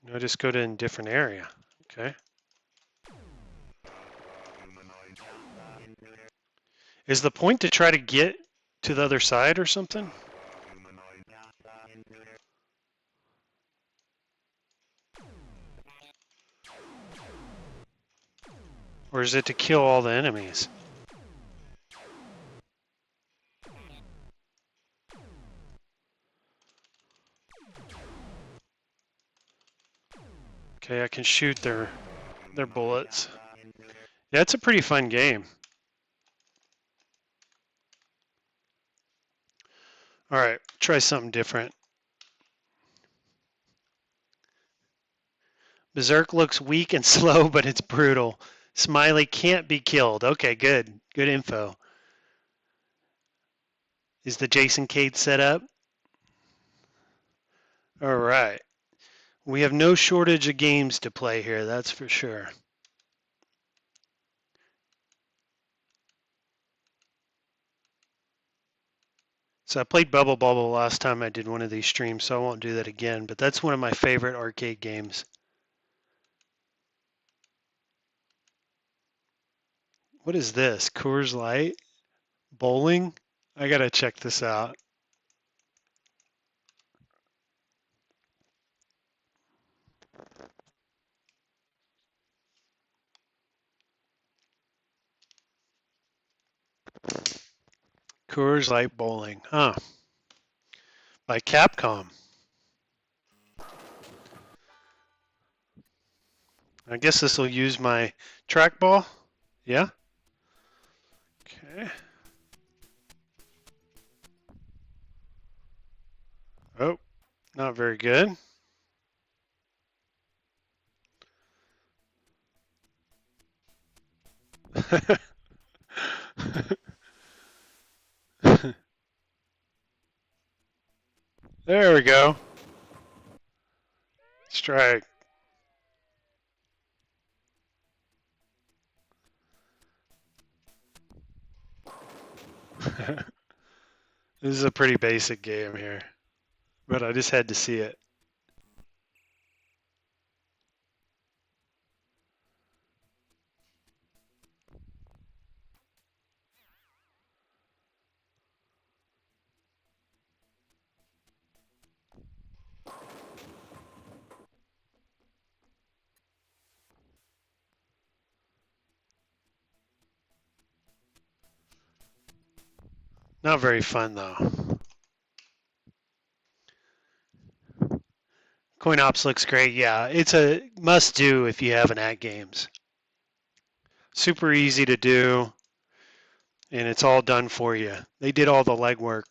A: No, just go to a different area. Okay. Is the point to try to get to the other side or something? Or is it to kill all the enemies? Okay, I can shoot their bullets. Yeah, it's a pretty fun game. All right, try something different. Berserk looks weak and slow, but it's brutal. Smiley can't be killed. Okay, good. Good info. Is the Jason Cade set up? All right. We have no shortage of games to play here, that's for sure. So I played Bubble Bobble last time I did one of these streams, so I won't do that again, but that's one of my favorite arcade games. What is this? Coors Light? Bowling? I gotta check this out. Coors Light Bowling. Huh. By Capcom. I guess this will use my trackball. Yeah? Okay. Oh, not very good. There we go. Strike. This is a pretty basic game here, but I just had to see it. Not very fun though. Coin Ops looks great. Yeah, it's a must do if you have an AtGames. Super easy to do, and it's all done for you. They did all the legwork.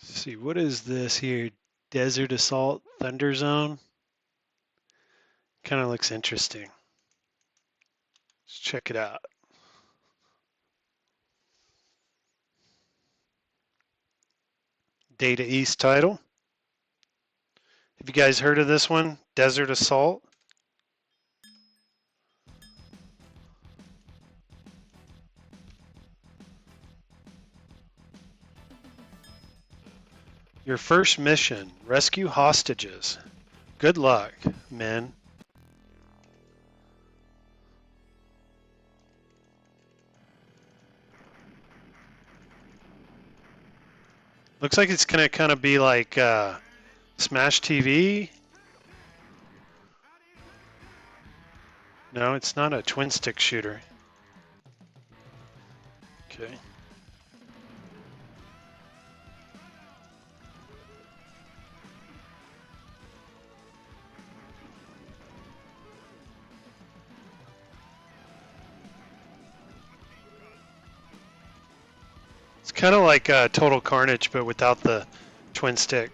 A: Let's see, what is this here? Desert Assault Thunder Zone? Kind of looks interesting. Let's check it out. Data East title. Have you guys heard of this one? Desert Assault. Your first mission, rescue hostages. Good luck, men. Looks like it's gonna kind of be like Smash TV. No, it's not a twin stick shooter. Okay. It's kind of like Total Carnage, but without the twin stick.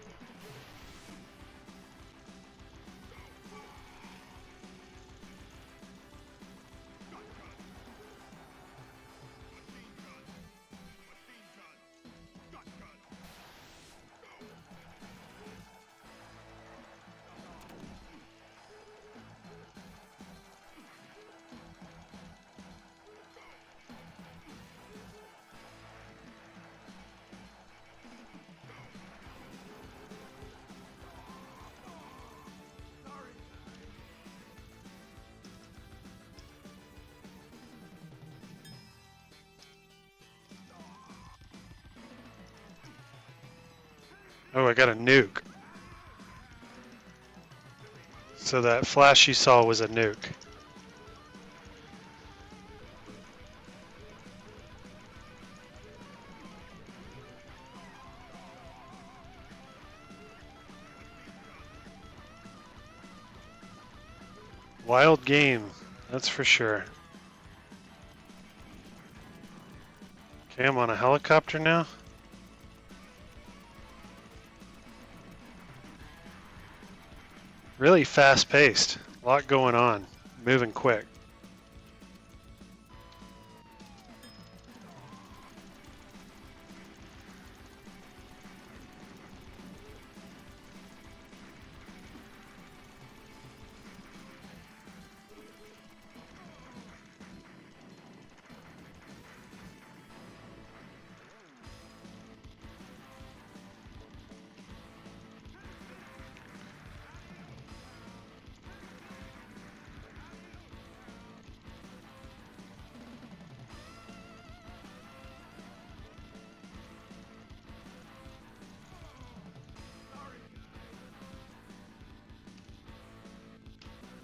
A: Oh, I got a nuke. So that flash you saw was a nuke. Wild game, that's for sure. Okay, I'm on a helicopter now. Really fast paced, a lot going on, moving quick.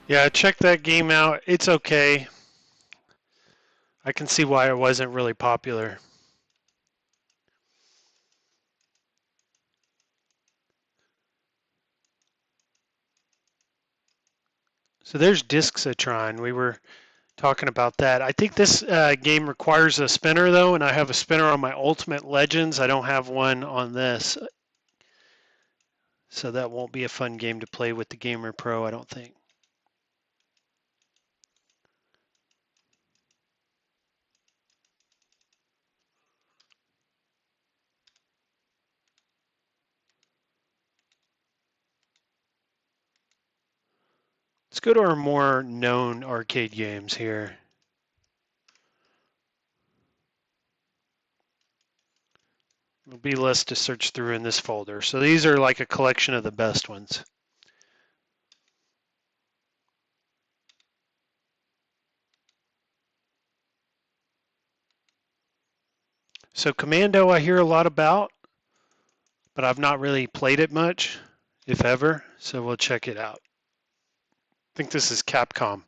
A: Yeah, check that game out. It's okay. I can see why it wasn't really popular. So there's Discsatron. We were talking about that. I think this game requires a spinner though, and I have a spinner on my Ultimate Legends. I don't have one on this. So that won't be a fun game to play with the Gamer Pro, I don't think. Let's go to our more known arcade games here. There'll be less to search through in this folder. So these are like a collection of the best ones. So Commando I hear a lot about, but I've not really played it much, if ever, so we'll check it out. I think this is Capcom.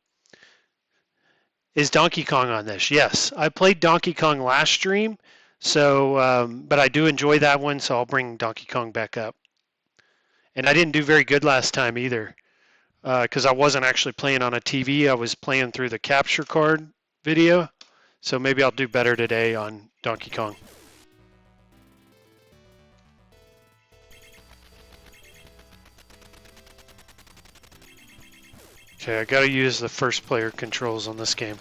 A: Is Donkey Kong on this? Yes, I played Donkey Kong last stream, so but I do enjoy that one, so I'll bring Donkey Kong back up. And I didn't do very good last time either, because I wasn't actually playing on a TV. I was playing through the capture card video, so maybe I'll do better today on Donkey Kong. Okay, I gotta use the first player controls on this game.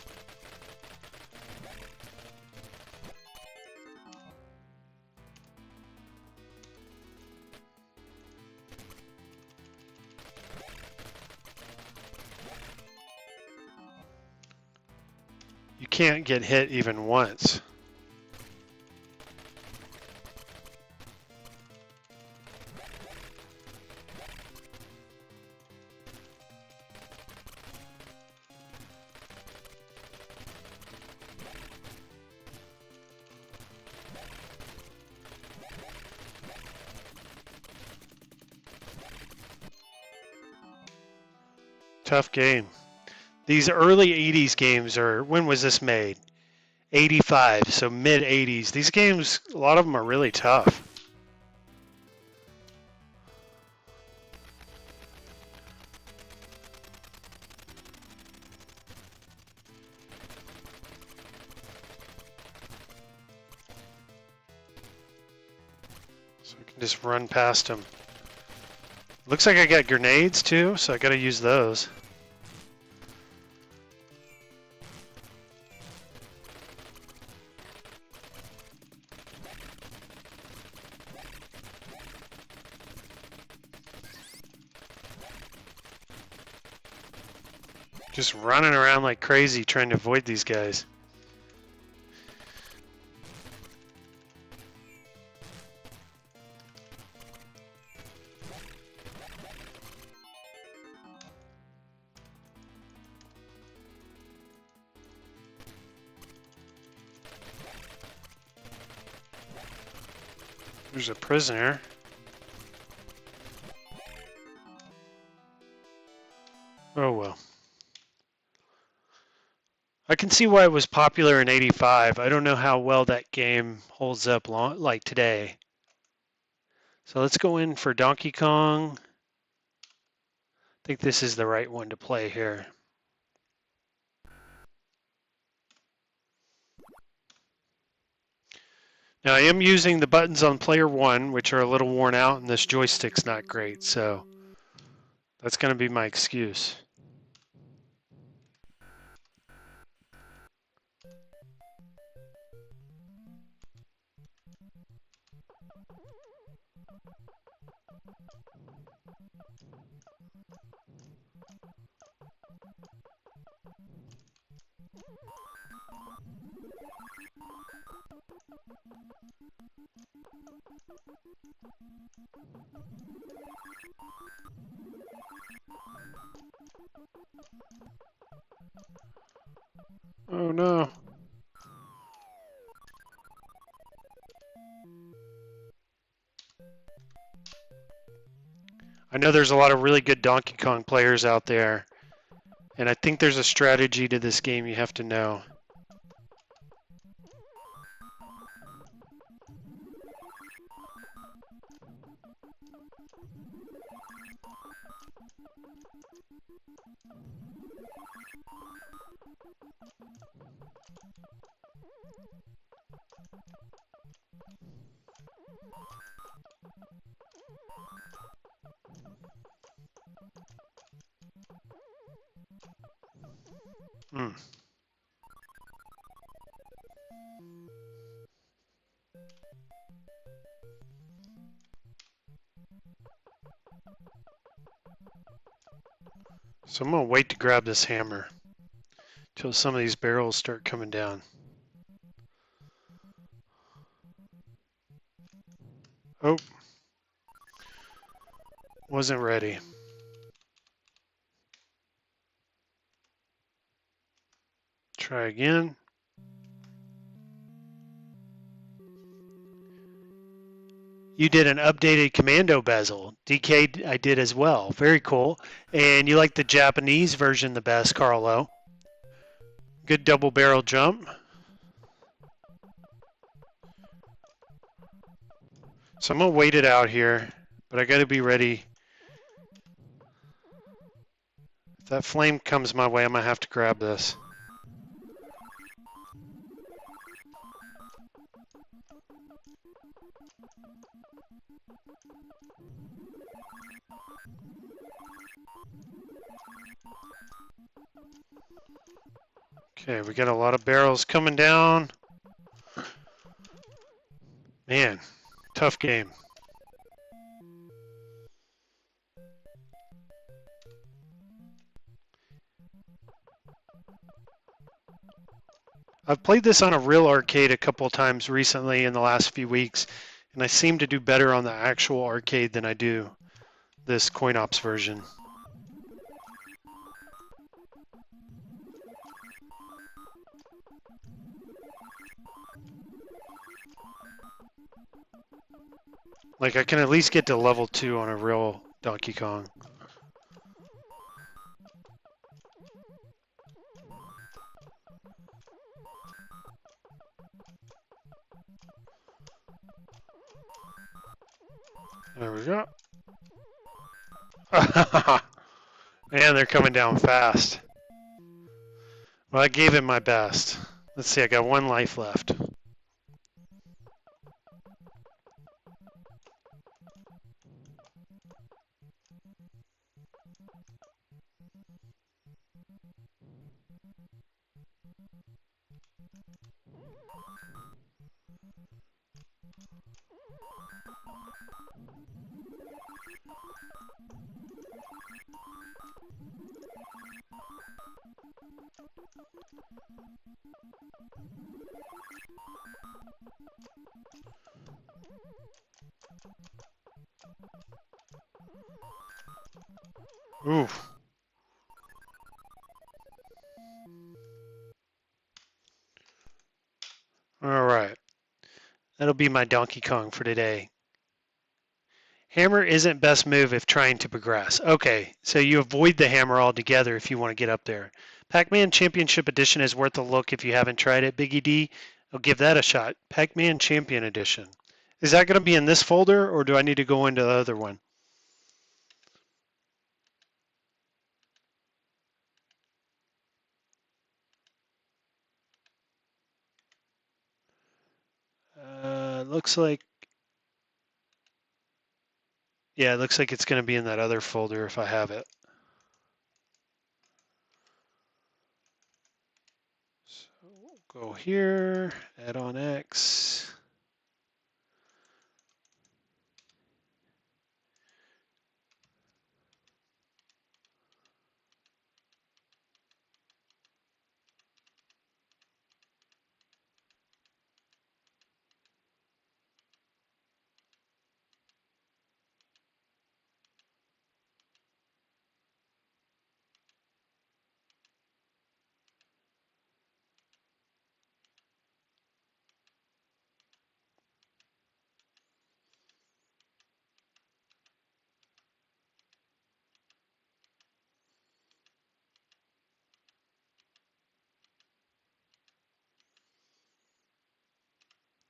A: can't get hit even once. Tough game. These early 80s games are, when was this made? 85, so mid 80s. These games, a lot of them are really tough. So I can just run past them. Looks like I got grenades too, so I gotta use those. Just running around like crazy trying to avoid these guys. There's a prisoner. Oh well. I can see why it was popular in 85. I don't know how well that game holds up like today. So let's go in for Donkey Kong. I think this is the right one to play here. Now I am using the buttons on player 1, which are a little worn out, and this joystick's not great, so that's going to be my excuse. Oh no. I know there's a lot of really good Donkey Kong players out there, and I think there's a strategy to this game you have to know. Hmm. So I'm going to wait to grab this hammer until some of these barrels start coming down. Oh. Wasn't ready. Try again. You did an updated commando bezel. DK, I did as well. Very cool. And you like the Japanese version the best, Carlo. Good double barrel jump. So I'm going to wait it out here, but I got to be ready. If that flame comes my way, I'm going to have to grab this. Okay, we got a lot of barrels coming down. Man, tough game. I've played this on a real arcade a couple times recently in the last few weeks, and I seem to do better on the actual arcade than I do this coin ops version. Like, I can at least get to level 2 on a real Donkey Kong. There we go. Man, they're coming down fast. Well, I gave it my best. Let's see, I got 1 life left. Ooh. All right. That'll be my Donkey Kong for today. Hammer isn't best move if trying to progress. Okay, so you avoid the hammer altogether if you want to get up there. Pac-Man Championship Edition is worth a look if you haven't tried it. Biggie D, I'll give that a shot. Pac-Man Champion Edition. Is that going to be in this folder, or do I need to go into the other one? Looks like, yeah, it looks like it's going to be in that other folder if I have it. So we'll go here, add on X.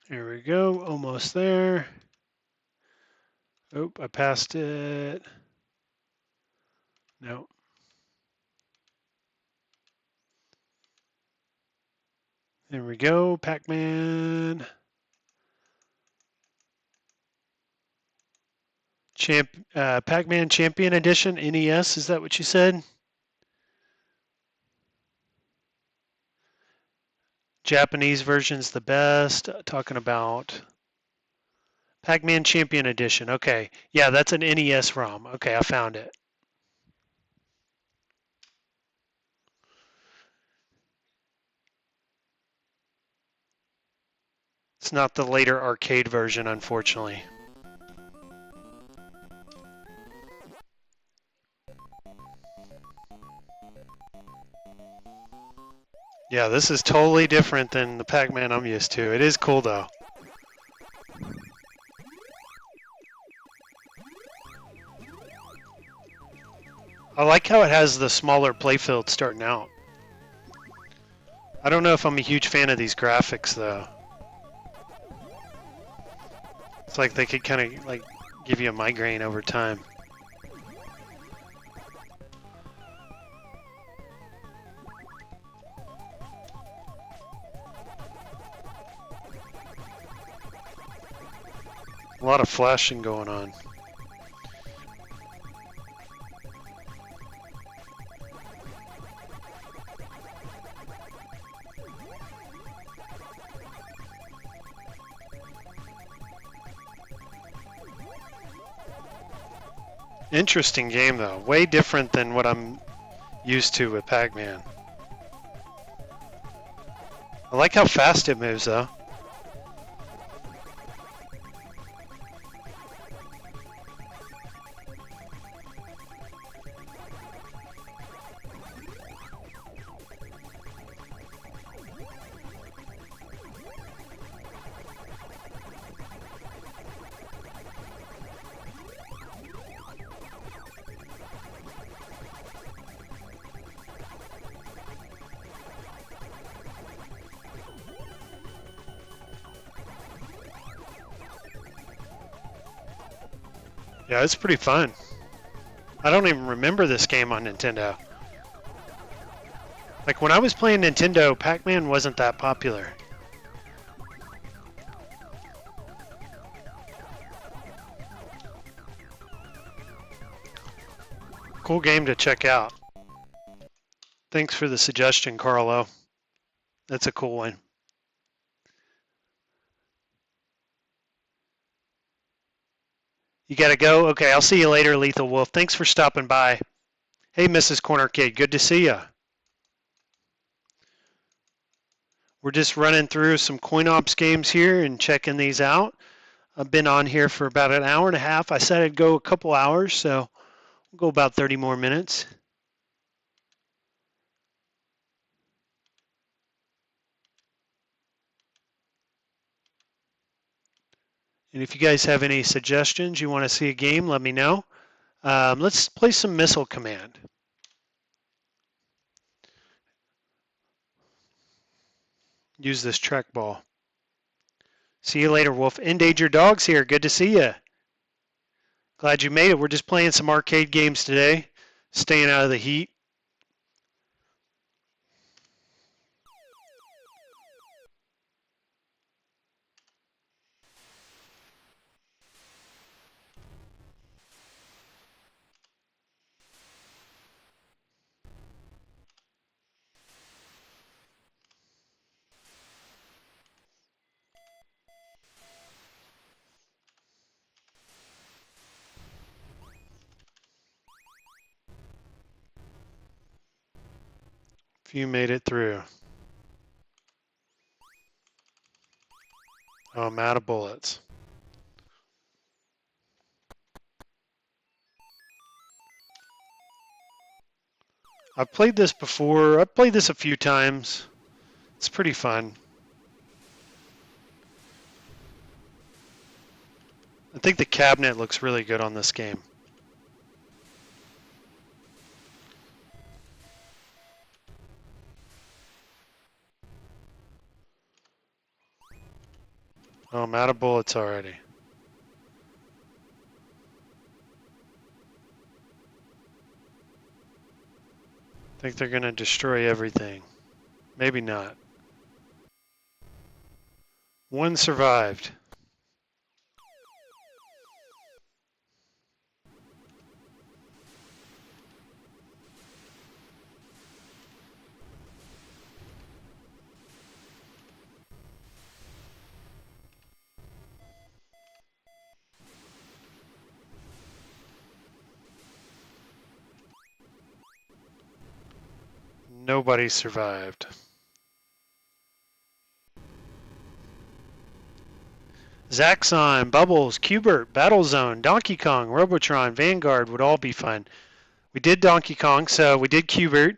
A: Here we go, almost there. Oh, I passed it. No. There we go, Pac-Man. Pac-Man Champion Edition, NES, is that what you said? Japanese version's the best. Talking about Pac-Man Champion Edition. Okay, yeah, that's an NES ROM. Okay, I found it. It's not the later arcade version, unfortunately. Yeah, this is totally different than the Pac-Man I'm used to. It is cool, though. I like how it has the smaller playfield starting out. I don't know if I'm a huge fan of these graphics, though. It's like they could kind of like give you a migraine over time. A lot of flashing going on. Interesting game, though. Way different than what I'm used to with Pac-Man. I like how fast it moves, though. Yeah, it's pretty fun. I don't even remember this game on Nintendo. Like when I was playing Nintendo, Pac-Man wasn't that popular. Cool game to check out. Thanks for the suggestion, Carlo. That's a cool one. You gotta go? Okay, I'll see you later, Lethal Wolf. Thanks for stopping by. Hey, Mrs. Corner Kid, good to see ya. We're just running through some coin ops games here and checking these out. I've been on here for about an hour and a half. I said I'd go a couple hours, so we'll go about 30 more minutes. And if you guys have any suggestions, you want to see a game, let me know. Let's play some Missile Command. Use this trackball. See you later, Wolf. Endangered Dogs here. Good to see you. Glad you made it. We're just playing some arcade games today, staying out of the heat. If you made it through. Oh, I'm out of bullets. I've played this before. I've played this a few times. It's pretty fun. I think the cabinet looks really good on this game. Oh, I'm out of bullets already. I think they're going to destroy everything. Maybe not. One survived. Nobody survived. Zaxxon, Bubbles, Qbert, Battlezone, Donkey Kong, Robotron, Vanguard would all be fun. We did Donkey Kong, so we did Qbert.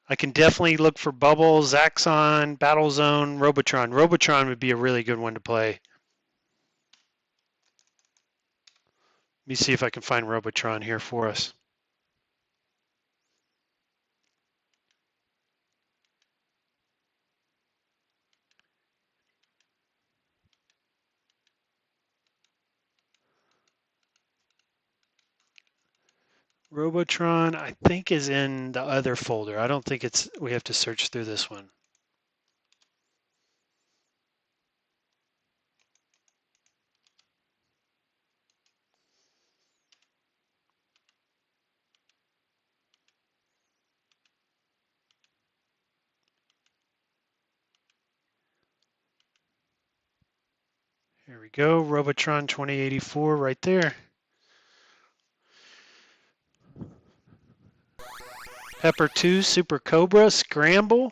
A: I can definitely look for Bubbles, Zaxxon, Battlezone, Robotron. Robotron would be a really good one to play. Let me see if I can find Robotron here for us. Robotron, I think, is in the other folder. I don't think we have to search through this one. Here we go, Robotron 2084 right there. Pepper 2, Super Cobra, Scramble,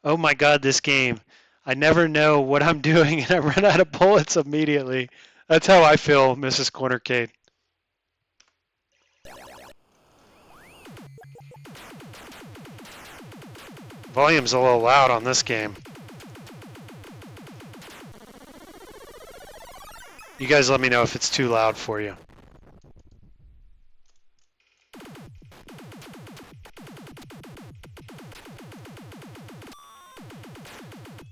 A: Oh my God, this game. I never know what I'm doing and I run out of bullets immediately. That's how I feel, Mrs. Cornercade. Volume's a little loud on this game. You guys let me know if it's too loud for you.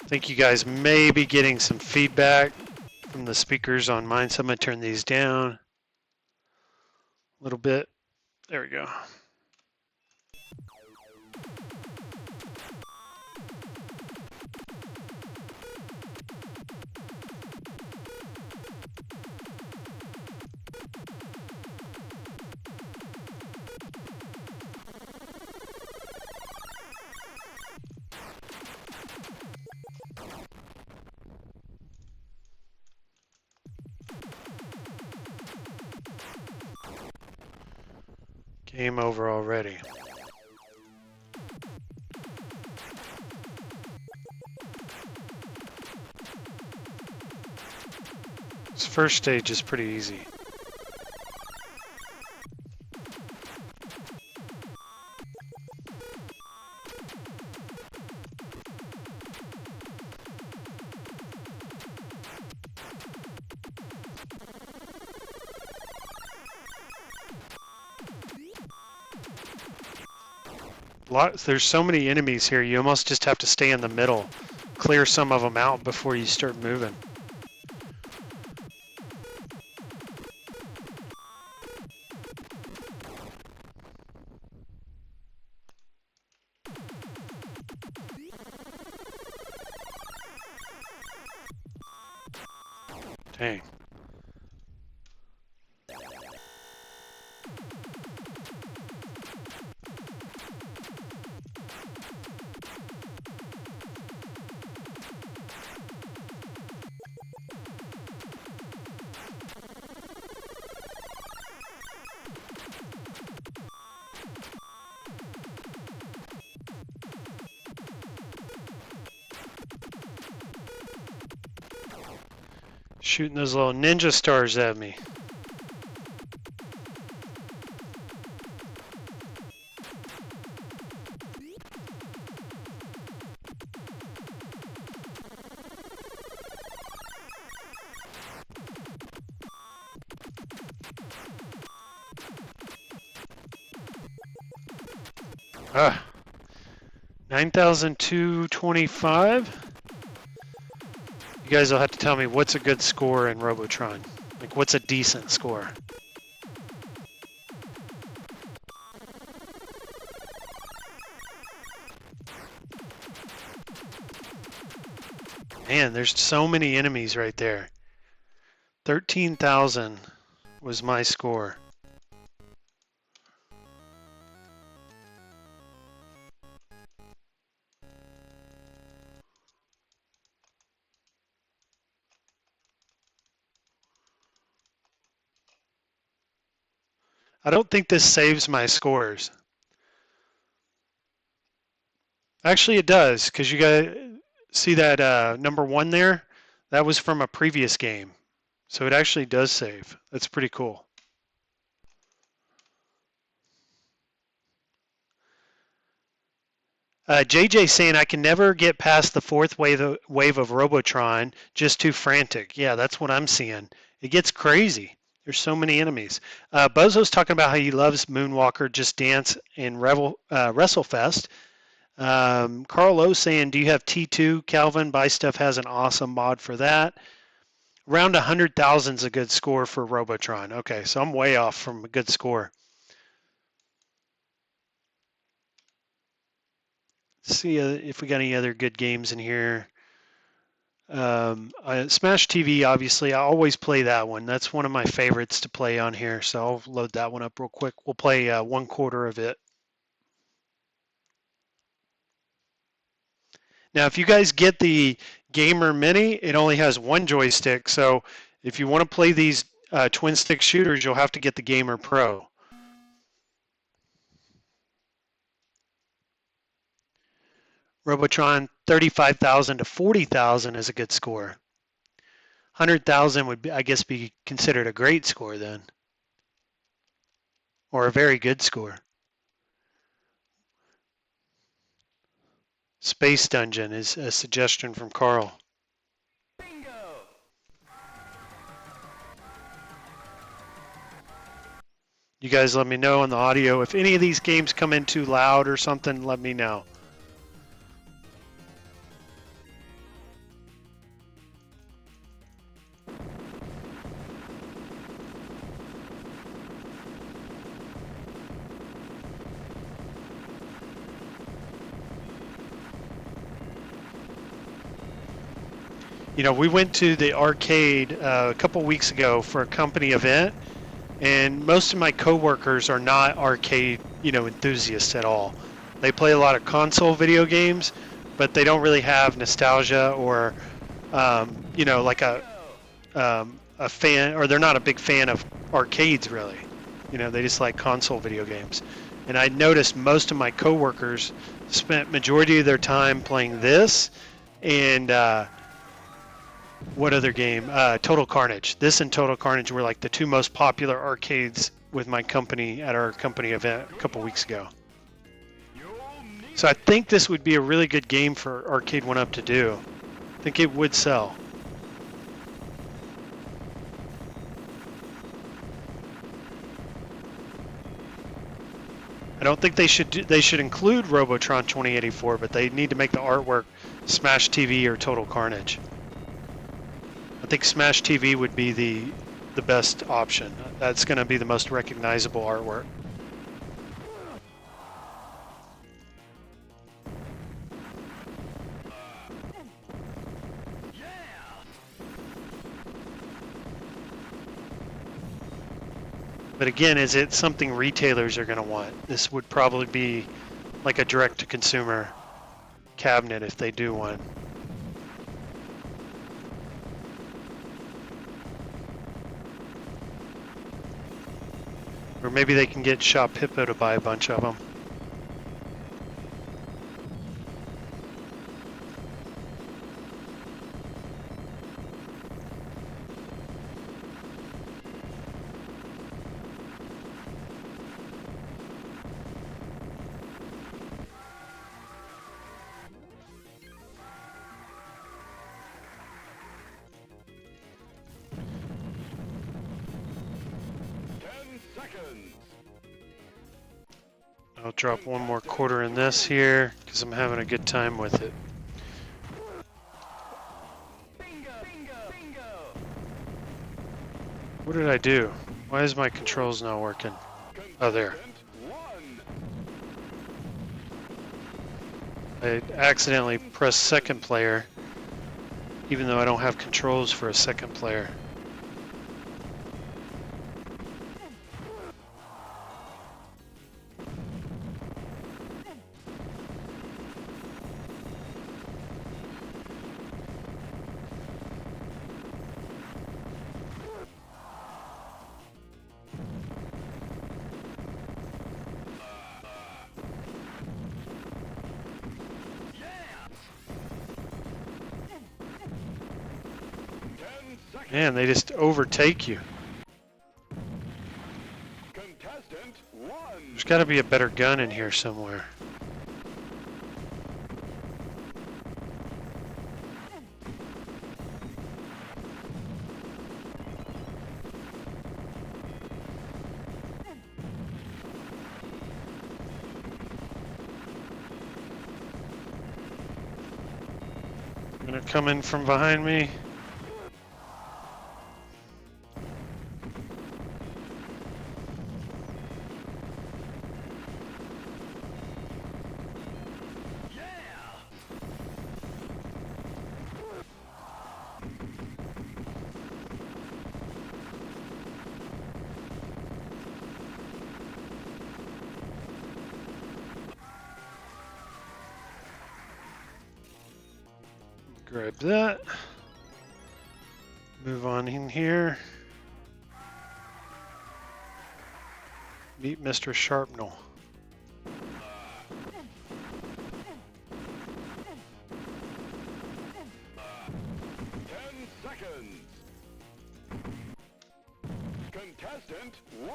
A: I think you guys may be getting some feedback from the speakers on mine, so I'm going to turn these down a little bit. There we go. Game over already. This first stage is pretty easy. There's so many enemies here, you almost just have to stay in the middle. Clear some of them out before you start moving. Dang. Shooting those little ninja stars at me. Ah, 9,225. You guys will have to tell me what's a good score in Robotron. Like, what's a decent score? Man, there's so many enemies right there. 13,000 was my score. I don't think this saves my scores. Actually, it does, because you guys see that number 1 there? That was from a previous game. So it actually does save. That's pretty cool. JJ saying I can never get past the 4th wave of Robotron, just too frantic. Yeah, that's what I'm seeing. It gets crazy. There's so many enemies. Bozo's talking about how he loves Moonwalker, Just Dance, and WrestleFest. Carl O saying, do you have T2? Calvin, Buy Stuff has an awesome mod for that. Around 100,000 is a good score for Robotron. Okay, so I'm way off from a good score. Let's see if we got any other good games in here. Smash TV, obviously, I always play that one. That's one of my favorites to play on here, so I'll load that one up real quick. We'll play 1/4 of it. Now, if you guys get the Gamer Mini, it only has one joystick, so if you want to play these twin stick shooters, you'll have to get the Gamer Pro. Robotron 35,000 to 40,000 is a good score. 100,000 would be, I guess, be considered a great score then, or a very good score. Space Dungeon is a suggestion from Carl. Bingo. You guys let me know on the audio. If any of these games come in too loud or something, let me know. You know, we went to the arcade a couple weeks ago for a company event, and most of my coworkers are not arcade, enthusiasts at all. They play a lot of console video games, but they don't really have nostalgia or, like a fan, or they're not a big fan of arcades really. They just like console video games. And I noticed most of my coworkers spent majority of their time playing this and what other game? Total Carnage. This and Total Carnage were like the two most popular arcades with my company at our company event a couple weeks ago. So I think this would be a really good game for Arcade 1-Up to do. I think it would sell. I don't think they should include Robotron 2084, but they need to make the artwork Smash TV or Total Carnage. I think Smash TV would be the best option. That's going to be the most recognizable artwork. But again, is it something retailers are going to want? This would probably be like a direct-to-consumer cabinet if they do one. Or maybe they can get Shop Hippo to buy a bunch of them. I'll drop one more quarter in this here because I'm having a good time with it. What did I do? Why is my controls not working? Oh, there. I accidentally pressed second player, even though I don't have controls for a second player. Man, they just overtake you. There's got to be a better gun in here somewhere. Gonna come in from behind me. Grab that. Move on in here. Meet Mr. Sharpnel.
B: seconds. Contestant 1.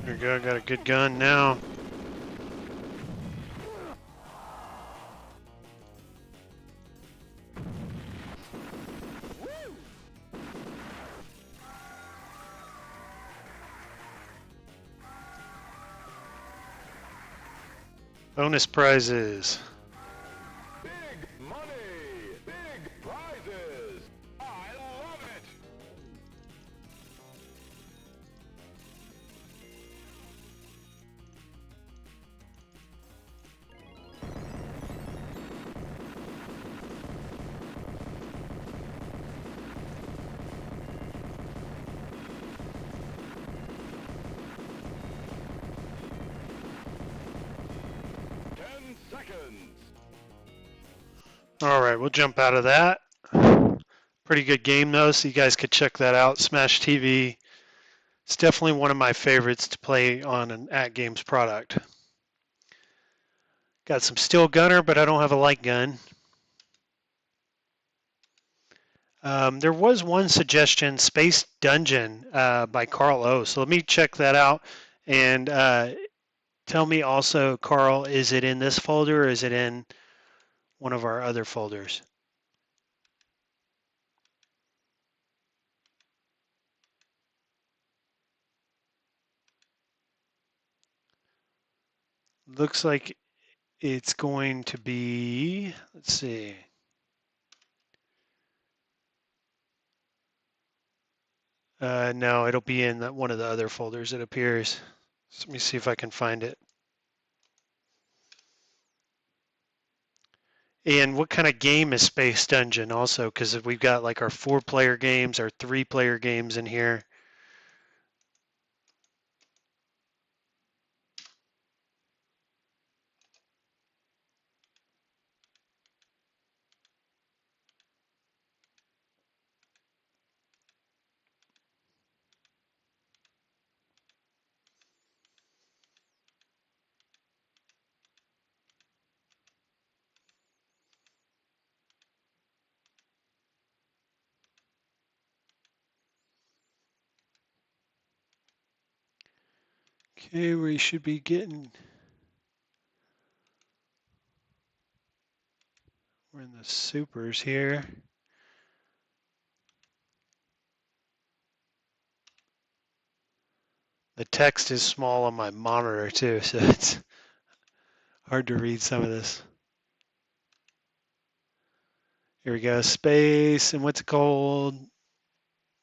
A: There we go, got a good gun now. Bonus prizes.
B: Big money. Big prizes. I love it. Seconds.
A: All right, we'll jump out of that. Pretty good game though, so you guys could check that out. Smash TV. It's definitely one of my favorites to play on an AtGames product. Got some steel gunner, but I don't have a light gun. There was one suggestion, Space Dungeon by Carl O. So let me check that out. And tell me also, Carl, is it in this folder or is it in one of our other folders? Looks like it's going to be, let's see. No, it'll be in one of the other folders, it appears. So let me see if I can find it. And what kind of game is Space Dungeon also? Because we've got like our 4-player games, our 3-player games in here. Okay, we should be getting, we're in the supers here. The text is small on my monitor too, so it's hard to read some of this. Here we go, space, and what's it called?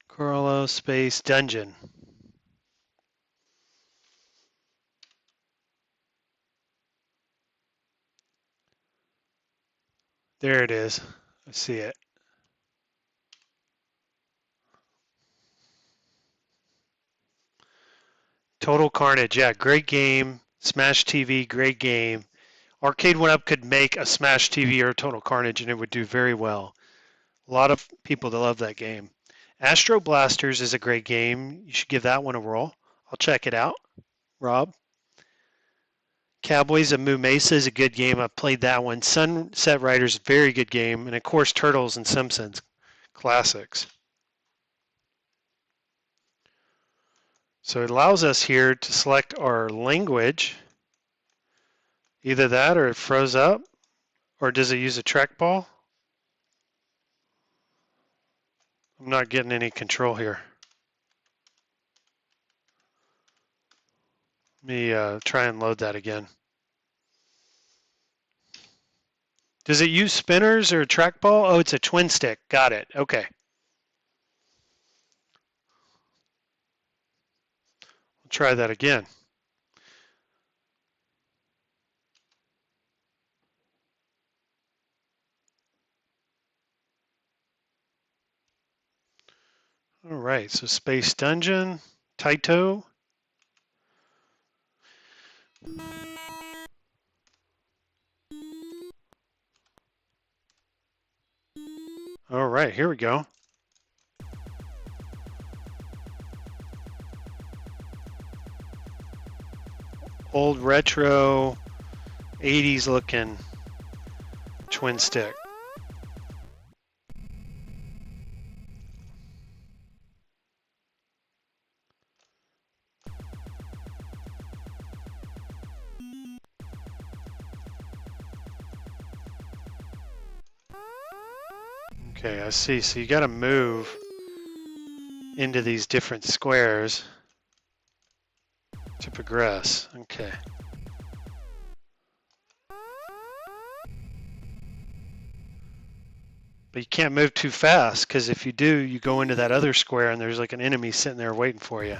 A: Carlos Space Dungeon. There it is. I see it. Total Carnage, yeah, great game. Smash TV, great game. Arcade 1UP could make a Smash TV or a Total Carnage and it would do very well. A lot of people that love that game. Astro Blasters is a great game. You should give that one a roll. I'll check it out. Rob? Cowboys of Moo Mesa is a good game. I've played that one. Sunset Riders, very good game. And of course, Turtles and Simpsons, classics. So it allows us here to select our language. Either that or it froze up. Or does it use a trackball? I'm not getting any control here. Let me try and load that again. Does it use spinners or a trackball? Oh, it's a twin stick. Got it. Okay. We'll try that again. All right, so Space Dungeon, Taito. All right, here we go. Old retro 80s looking twin stick. Okay, I see. So you got to move into these different squares to progress. Okay. But you can't move too fast, because if you do, you go into that other square and there's like an enemy sitting there waiting for you.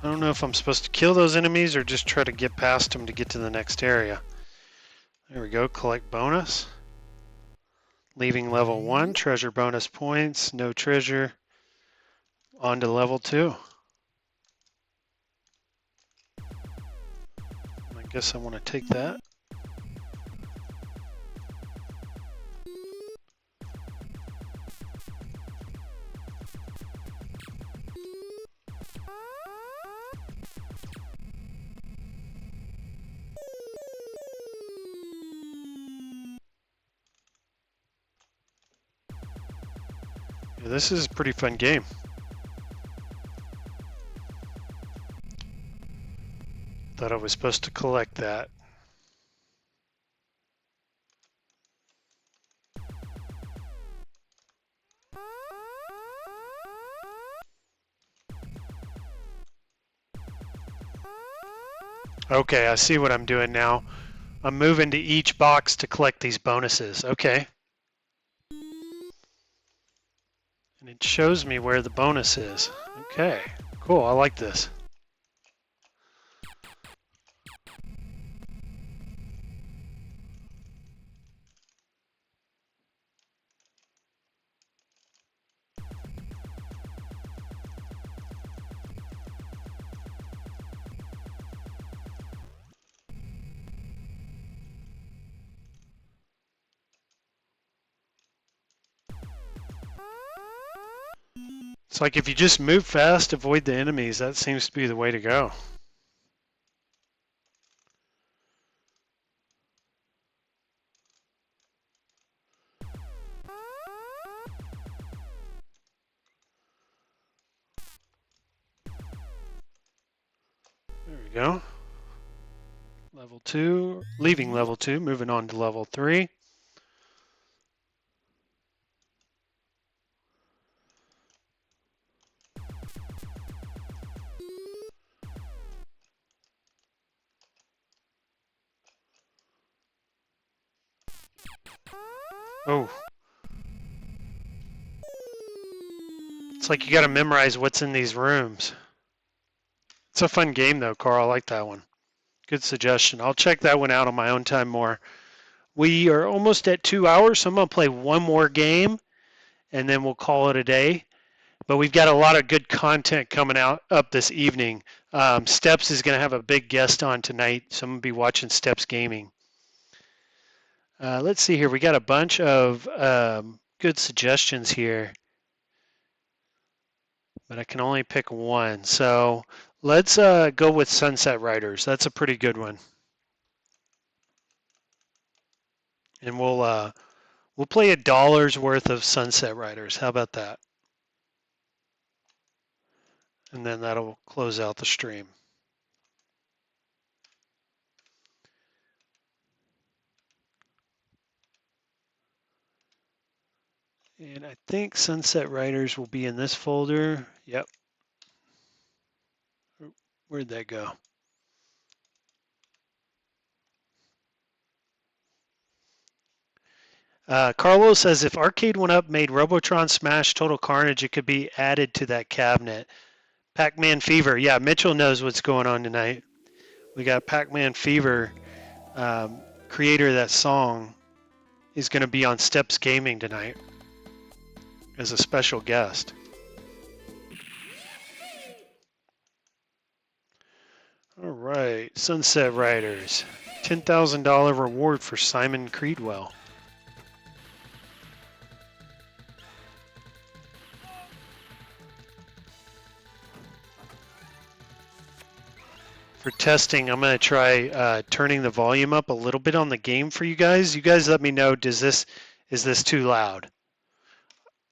A: I don't know if I'm supposed to kill those enemies or just try to get past them to get to the next area. There we go, collect bonus. Leaving level 1, treasure bonus points, no treasure. On to level 2. I guess I want to take that. Yeah, this is a pretty fun game. Thought I was supposed to collect that. Okay, I see what I'm doing now. I'm moving to each box to collect these bonuses. Okay. And it shows me where the bonus is. Okay, cool. I like this. It's like if you just move fast, avoid the enemies, that seems to be the way to go. There we go. Level 2, leaving level 2, moving on to level 3. Oh. It's like you got to memorize what's in these rooms. It's a fun game though, Carl. I like that one. Good suggestion. I'll check that one out on my own time more. We are almost at 2 hours, so I'm going to play one more game, and then we'll call it a day. But we've got a lot of good content coming up this evening. Steps is going to have a big guest on tonight, so I'm going to be watching Steps Gaming. Let's see here. We got a bunch of good suggestions here, but I can only pick one. So let's go with Sunset Riders. That's a pretty good one. And we'll play $1 worth of Sunset Riders. How about that? And then that'll close out the stream. And I think Sunset Riders will be in this folder. Yep. Where'd that go? Carlos says if Arcade 1-Up made Robotron Smash Total Carnage, it could be added to that cabinet. Pac-Man Fever. Yeah, Mitchell knows what's going on tonight. We got Pac-Man Fever creator of that song is going to be on Steps Gaming tonight as a special guest. All right, Sunset Riders. $10,000 reward for Simon Creedwell. For testing, I'm going to try turning the volume up a little bit on the game for you guys. You guys let me know, is this too loud?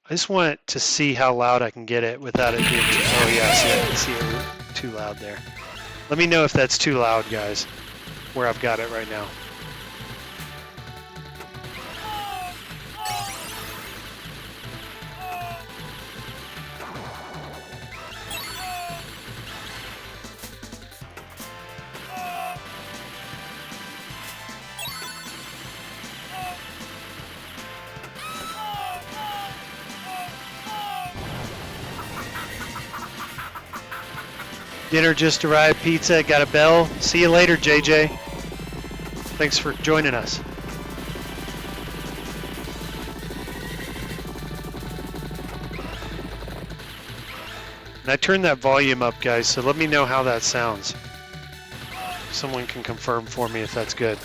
A: I just want to see how loud I can get it without it being too, oh yeah, see it too loud there. Let me know if that's too loud, guys, where I've got it right now. Dinner just arrived, pizza, got a bell. See you later, JJ. Thanks for joining us. And I turned that volume up, guys, so let me know how that sounds. Someone can confirm for me if that's good.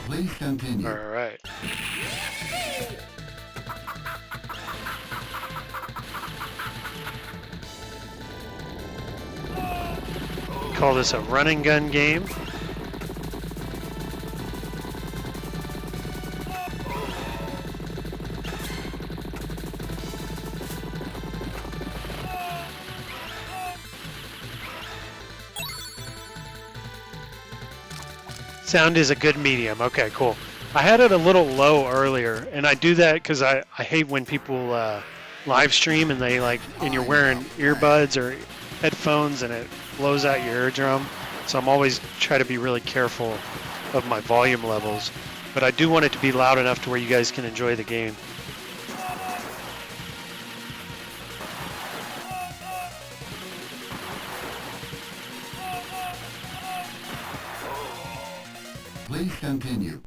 C: Please continue.
A: All right. Call this a run and gun game. Sound is a good medium. Okay, cool. I had it a little low earlier, and I do that because I hate when people live stream and and you're wearing earbuds or headphones and it blows out your eardrum. So I'm always try to be really careful of my volume levels, but I do want it to be loud enough to where you guys can enjoy the game.
C: Please continue.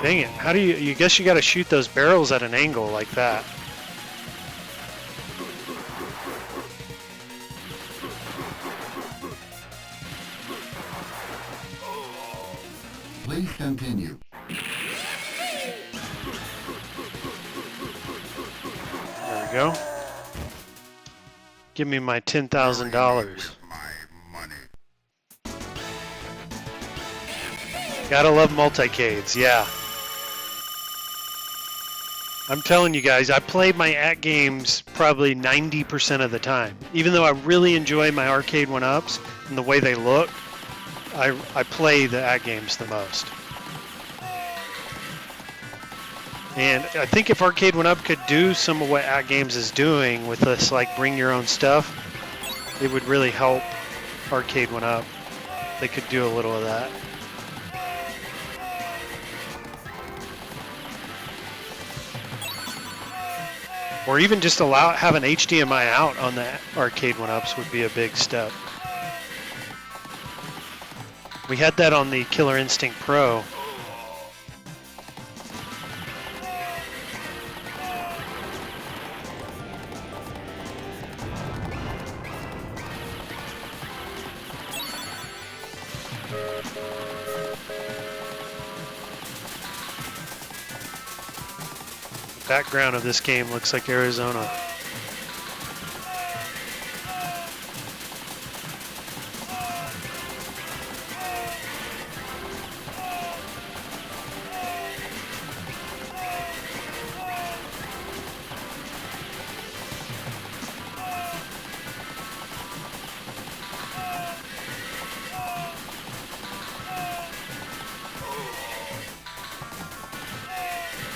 A: Dang it, how do you guess you gotta shoot those barrels at an angle like that.
C: Please continue.
A: There we go. Give me my $10,000. Gotta love multicades, yeah. I'm telling you guys, I play my AtGames probably 90% of the time. Even though I really enjoy my arcade 1-ups and the way they look, I play the AtGames the most. And I think if Arcade 1-Up could do some of what AtGames is doing with this, like bring your own stuff, it would really help Arcade 1-Up. They could do a little of that. Or even just have an HDMI out on the Arcade 1-Ups would be a big step. We had that on the Killer Instinct Pro. Background of this game looks like Arizona.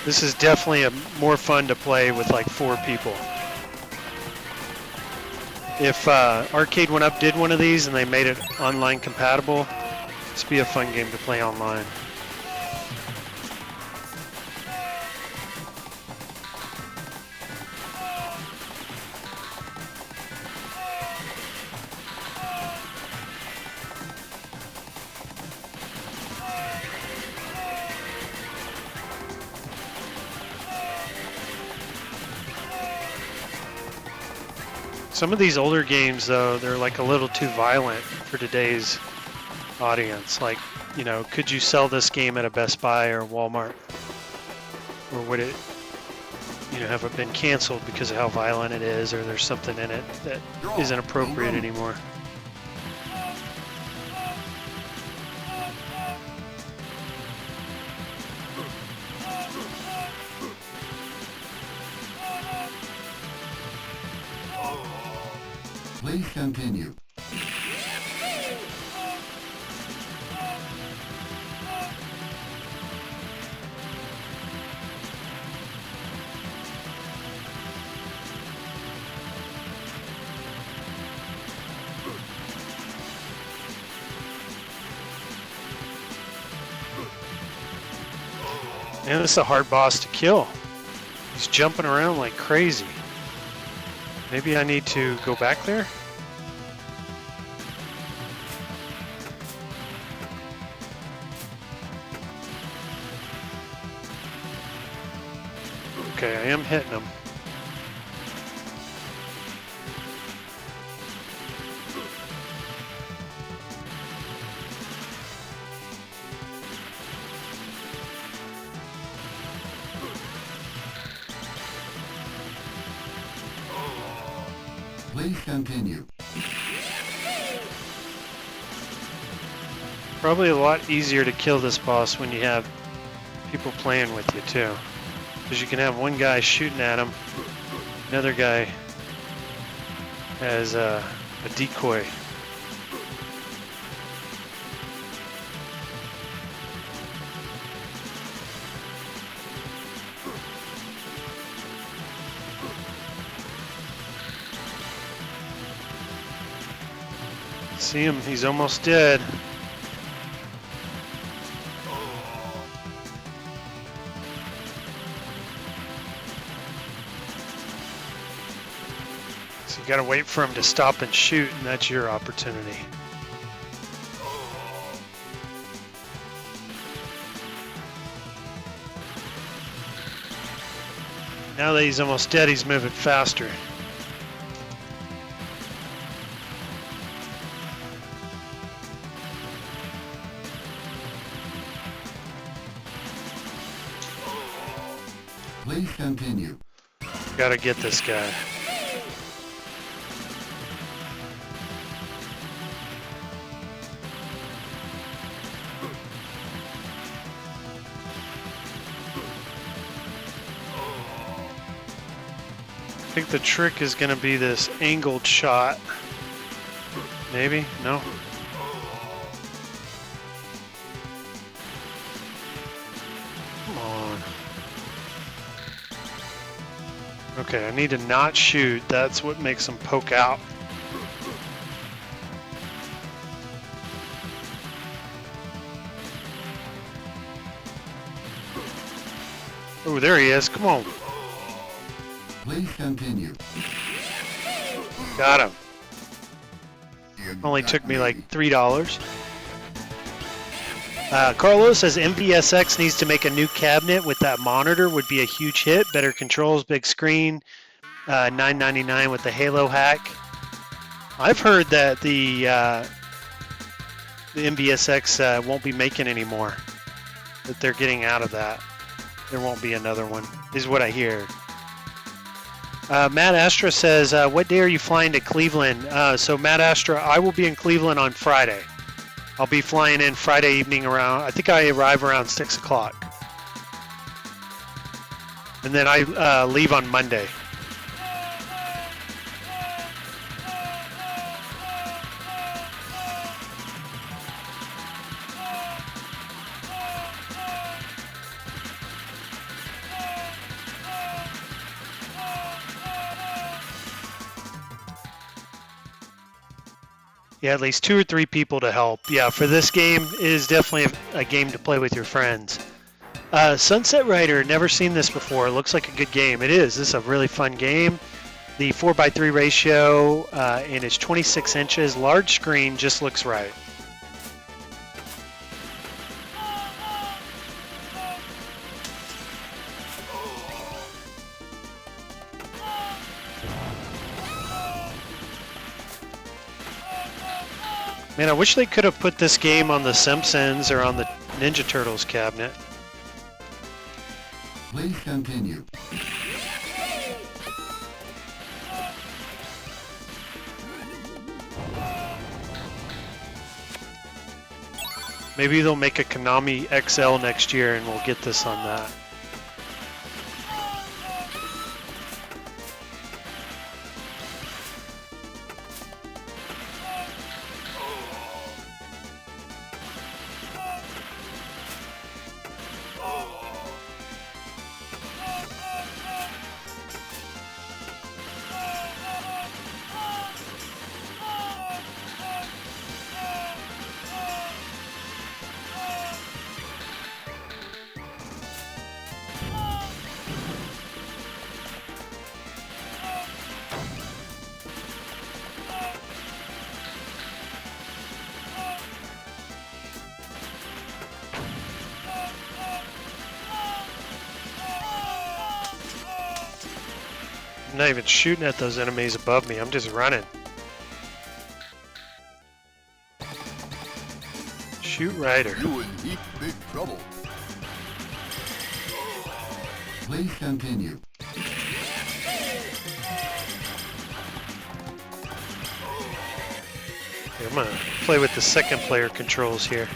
A: This is definitely more fun to play with like 4 people. If Arcade 1UP did one of these and they made it online compatible, this would be a fun game to play online. Some of these older games, though, they're like a little too violent for today's audience. Like, you know, could you sell this game at a Best Buy or Walmart? Or would it, you know, have it been canceled because of how violent it is, or there's something in it that isn't appropriate anymore?
C: Please continue.
A: Man, this is a hard boss to kill. He's jumping around like crazy. Maybe I need to go back there? Okay, I am hitting him.
C: Please continue.
A: Probably a lot easier to kill this boss when you have people playing with you too. Because you can have one guy shooting at him, another guy as a decoy. See him, he's almost dead. So you gotta wait for him to stop and shoot, and that's your opportunity. Now that he's almost dead, he's moving faster.
C: Please continue.
A: Gotta get this guy. I think the trick is gonna be this angled shot. Maybe? No? Come on. Okay, I need to not shoot. That's what makes them poke out. Oh, there he is. Come on.
C: Please continue.
A: Got him. Only took me like $3. Carlos says MVSX needs to make a new cabinet with that monitor. Would be a huge hit. Better controls, big screen. $9.99 with the Halo hack. I've heard that the MVSX won't be making anymore. That they're getting out of that. There won't be another one, is what I hear. Matt Astra says, what day are you flying to Cleveland? So Matt Astra, I will be in Cleveland on Friday. I'll be flying in Friday evening around, I think I arrive around 6 o'clock. And then I leave on Monday. Yeah, at least 2 or 3 people to help. Yeah, for this game, it is definitely a game to play with your friends. Sunset Rider, never seen this before. It looks like a good game. It is. This is a really fun game. The 4:3 ratio, and it's 26 inches. Large screen, just looks right. Man, I wish they could have put this game on The Simpsons or on the Ninja Turtles cabinet.
C: Please continue.
A: Maybe they'll make a Konami XL next year and we'll get this on that. I'm not even shooting at those enemies above me, I'm just running. Shoot Ryder.
C: You in deep big trouble. Please continue.
A: Okay, I'm gonna play with the second player controls here.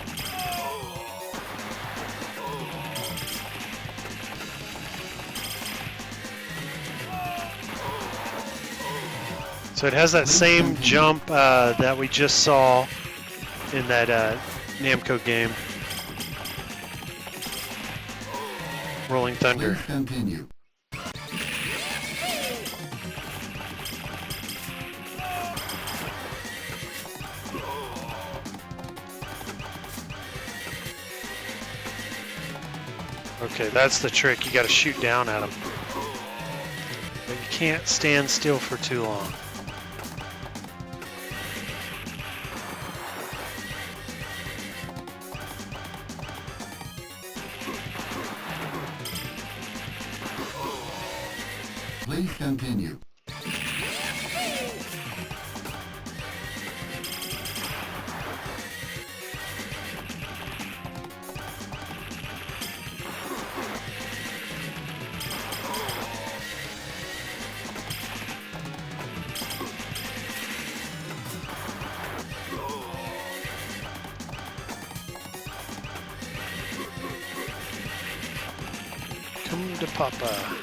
A: So it has that same jump that we just saw in that Namco game. Rolling Thunder.
C: Please continue.
A: Okay, that's the trick. You gotta shoot down at them. But you can't stand still for too long.
C: Please continue.
A: Come to Papa.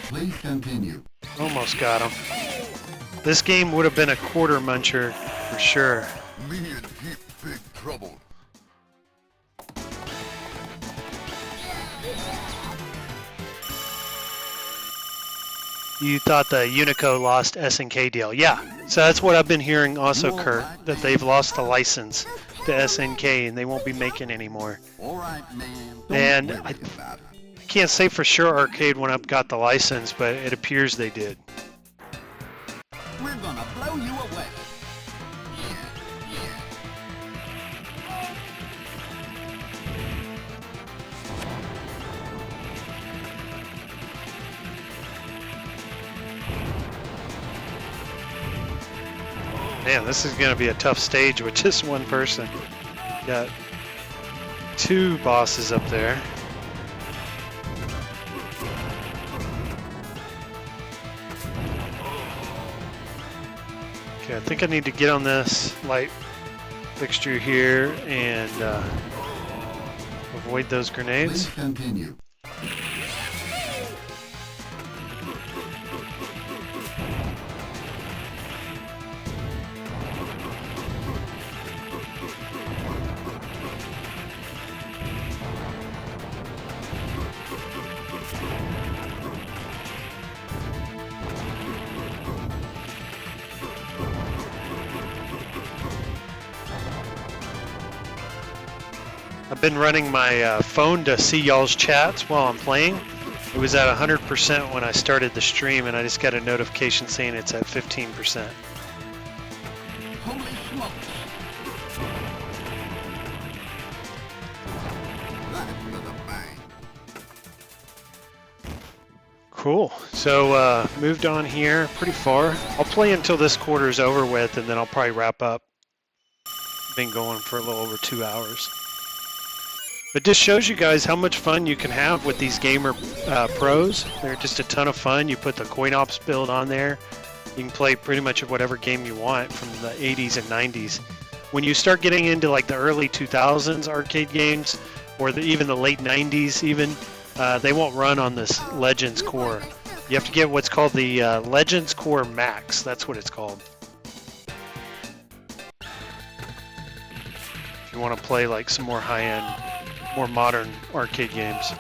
C: Please continue.
A: Almost got him. This game would have been a quarter muncher for sure.
C: Me in deep big trouble.
A: You thought the Unico lost SNK deal. Yeah, so that's what I've been hearing also, Kurt, that they've lost the license to SNK and they won't be making anymore.
C: All right, man.
A: And I can't say for sure Arcade One Up got the license, but it appears they did.
C: We're gonna blow you away.
A: Man, this is going to be a tough stage with just one person. Got 2 bosses up there. Okay, I think I need to get on this light fixture here and avoid those grenades.
C: Please continue.
A: I've been running my phone to see y'all's chats while I'm playing. It was at 100% when I started the stream, and I just got a notification saying it's at 15%.
C: Holy smokes. That was a bang.
A: Cool. So moved on here pretty far. I'll play until this quarter's over with, and then I'll probably wrap up. Been going for a little over 2 hours. But just shows you guys how much fun you can have with these Gamer Pros. They're just a ton of fun. You put the Coin Ops build on there. You can play pretty much whatever game you want from the 80s and 90s. When you start getting into like the early 2000s arcade games, or even the late 90s even, they won't run on this Legends Core. You have to get what's called the Legends Core Max. That's what it's called. If you want to play like some more high-end, more modern arcade games.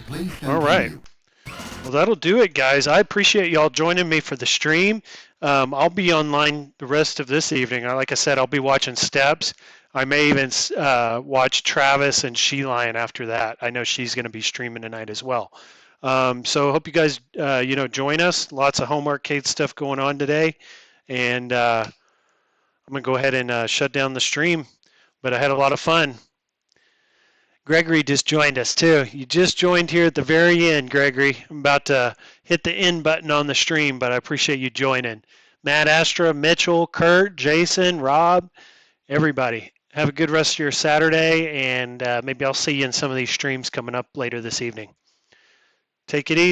C: Please
A: All right.
C: continue.
A: Well, that'll do it, guys. I appreciate y'all joining me for the stream. I'll be online the rest of this evening. Like I said, I'll be watching Steps. I may even watch Travis and She Lion after that. I know she's going to be streaming tonight as well. So I hope you guys, join us. Lots of home arcade stuff going on today. And I'm going to go ahead and shut down the stream. But I had a lot of fun. Gregory just joined us too. You just joined here at the very end, Gregory. I'm about to hit the end button on the stream, but I appreciate you joining. Matt, Astra, Mitchell, Kurt, Jason, Rob, everybody. Have a good rest of your Saturday, and maybe I'll see you in some of these streams coming up later this evening. Take it easy.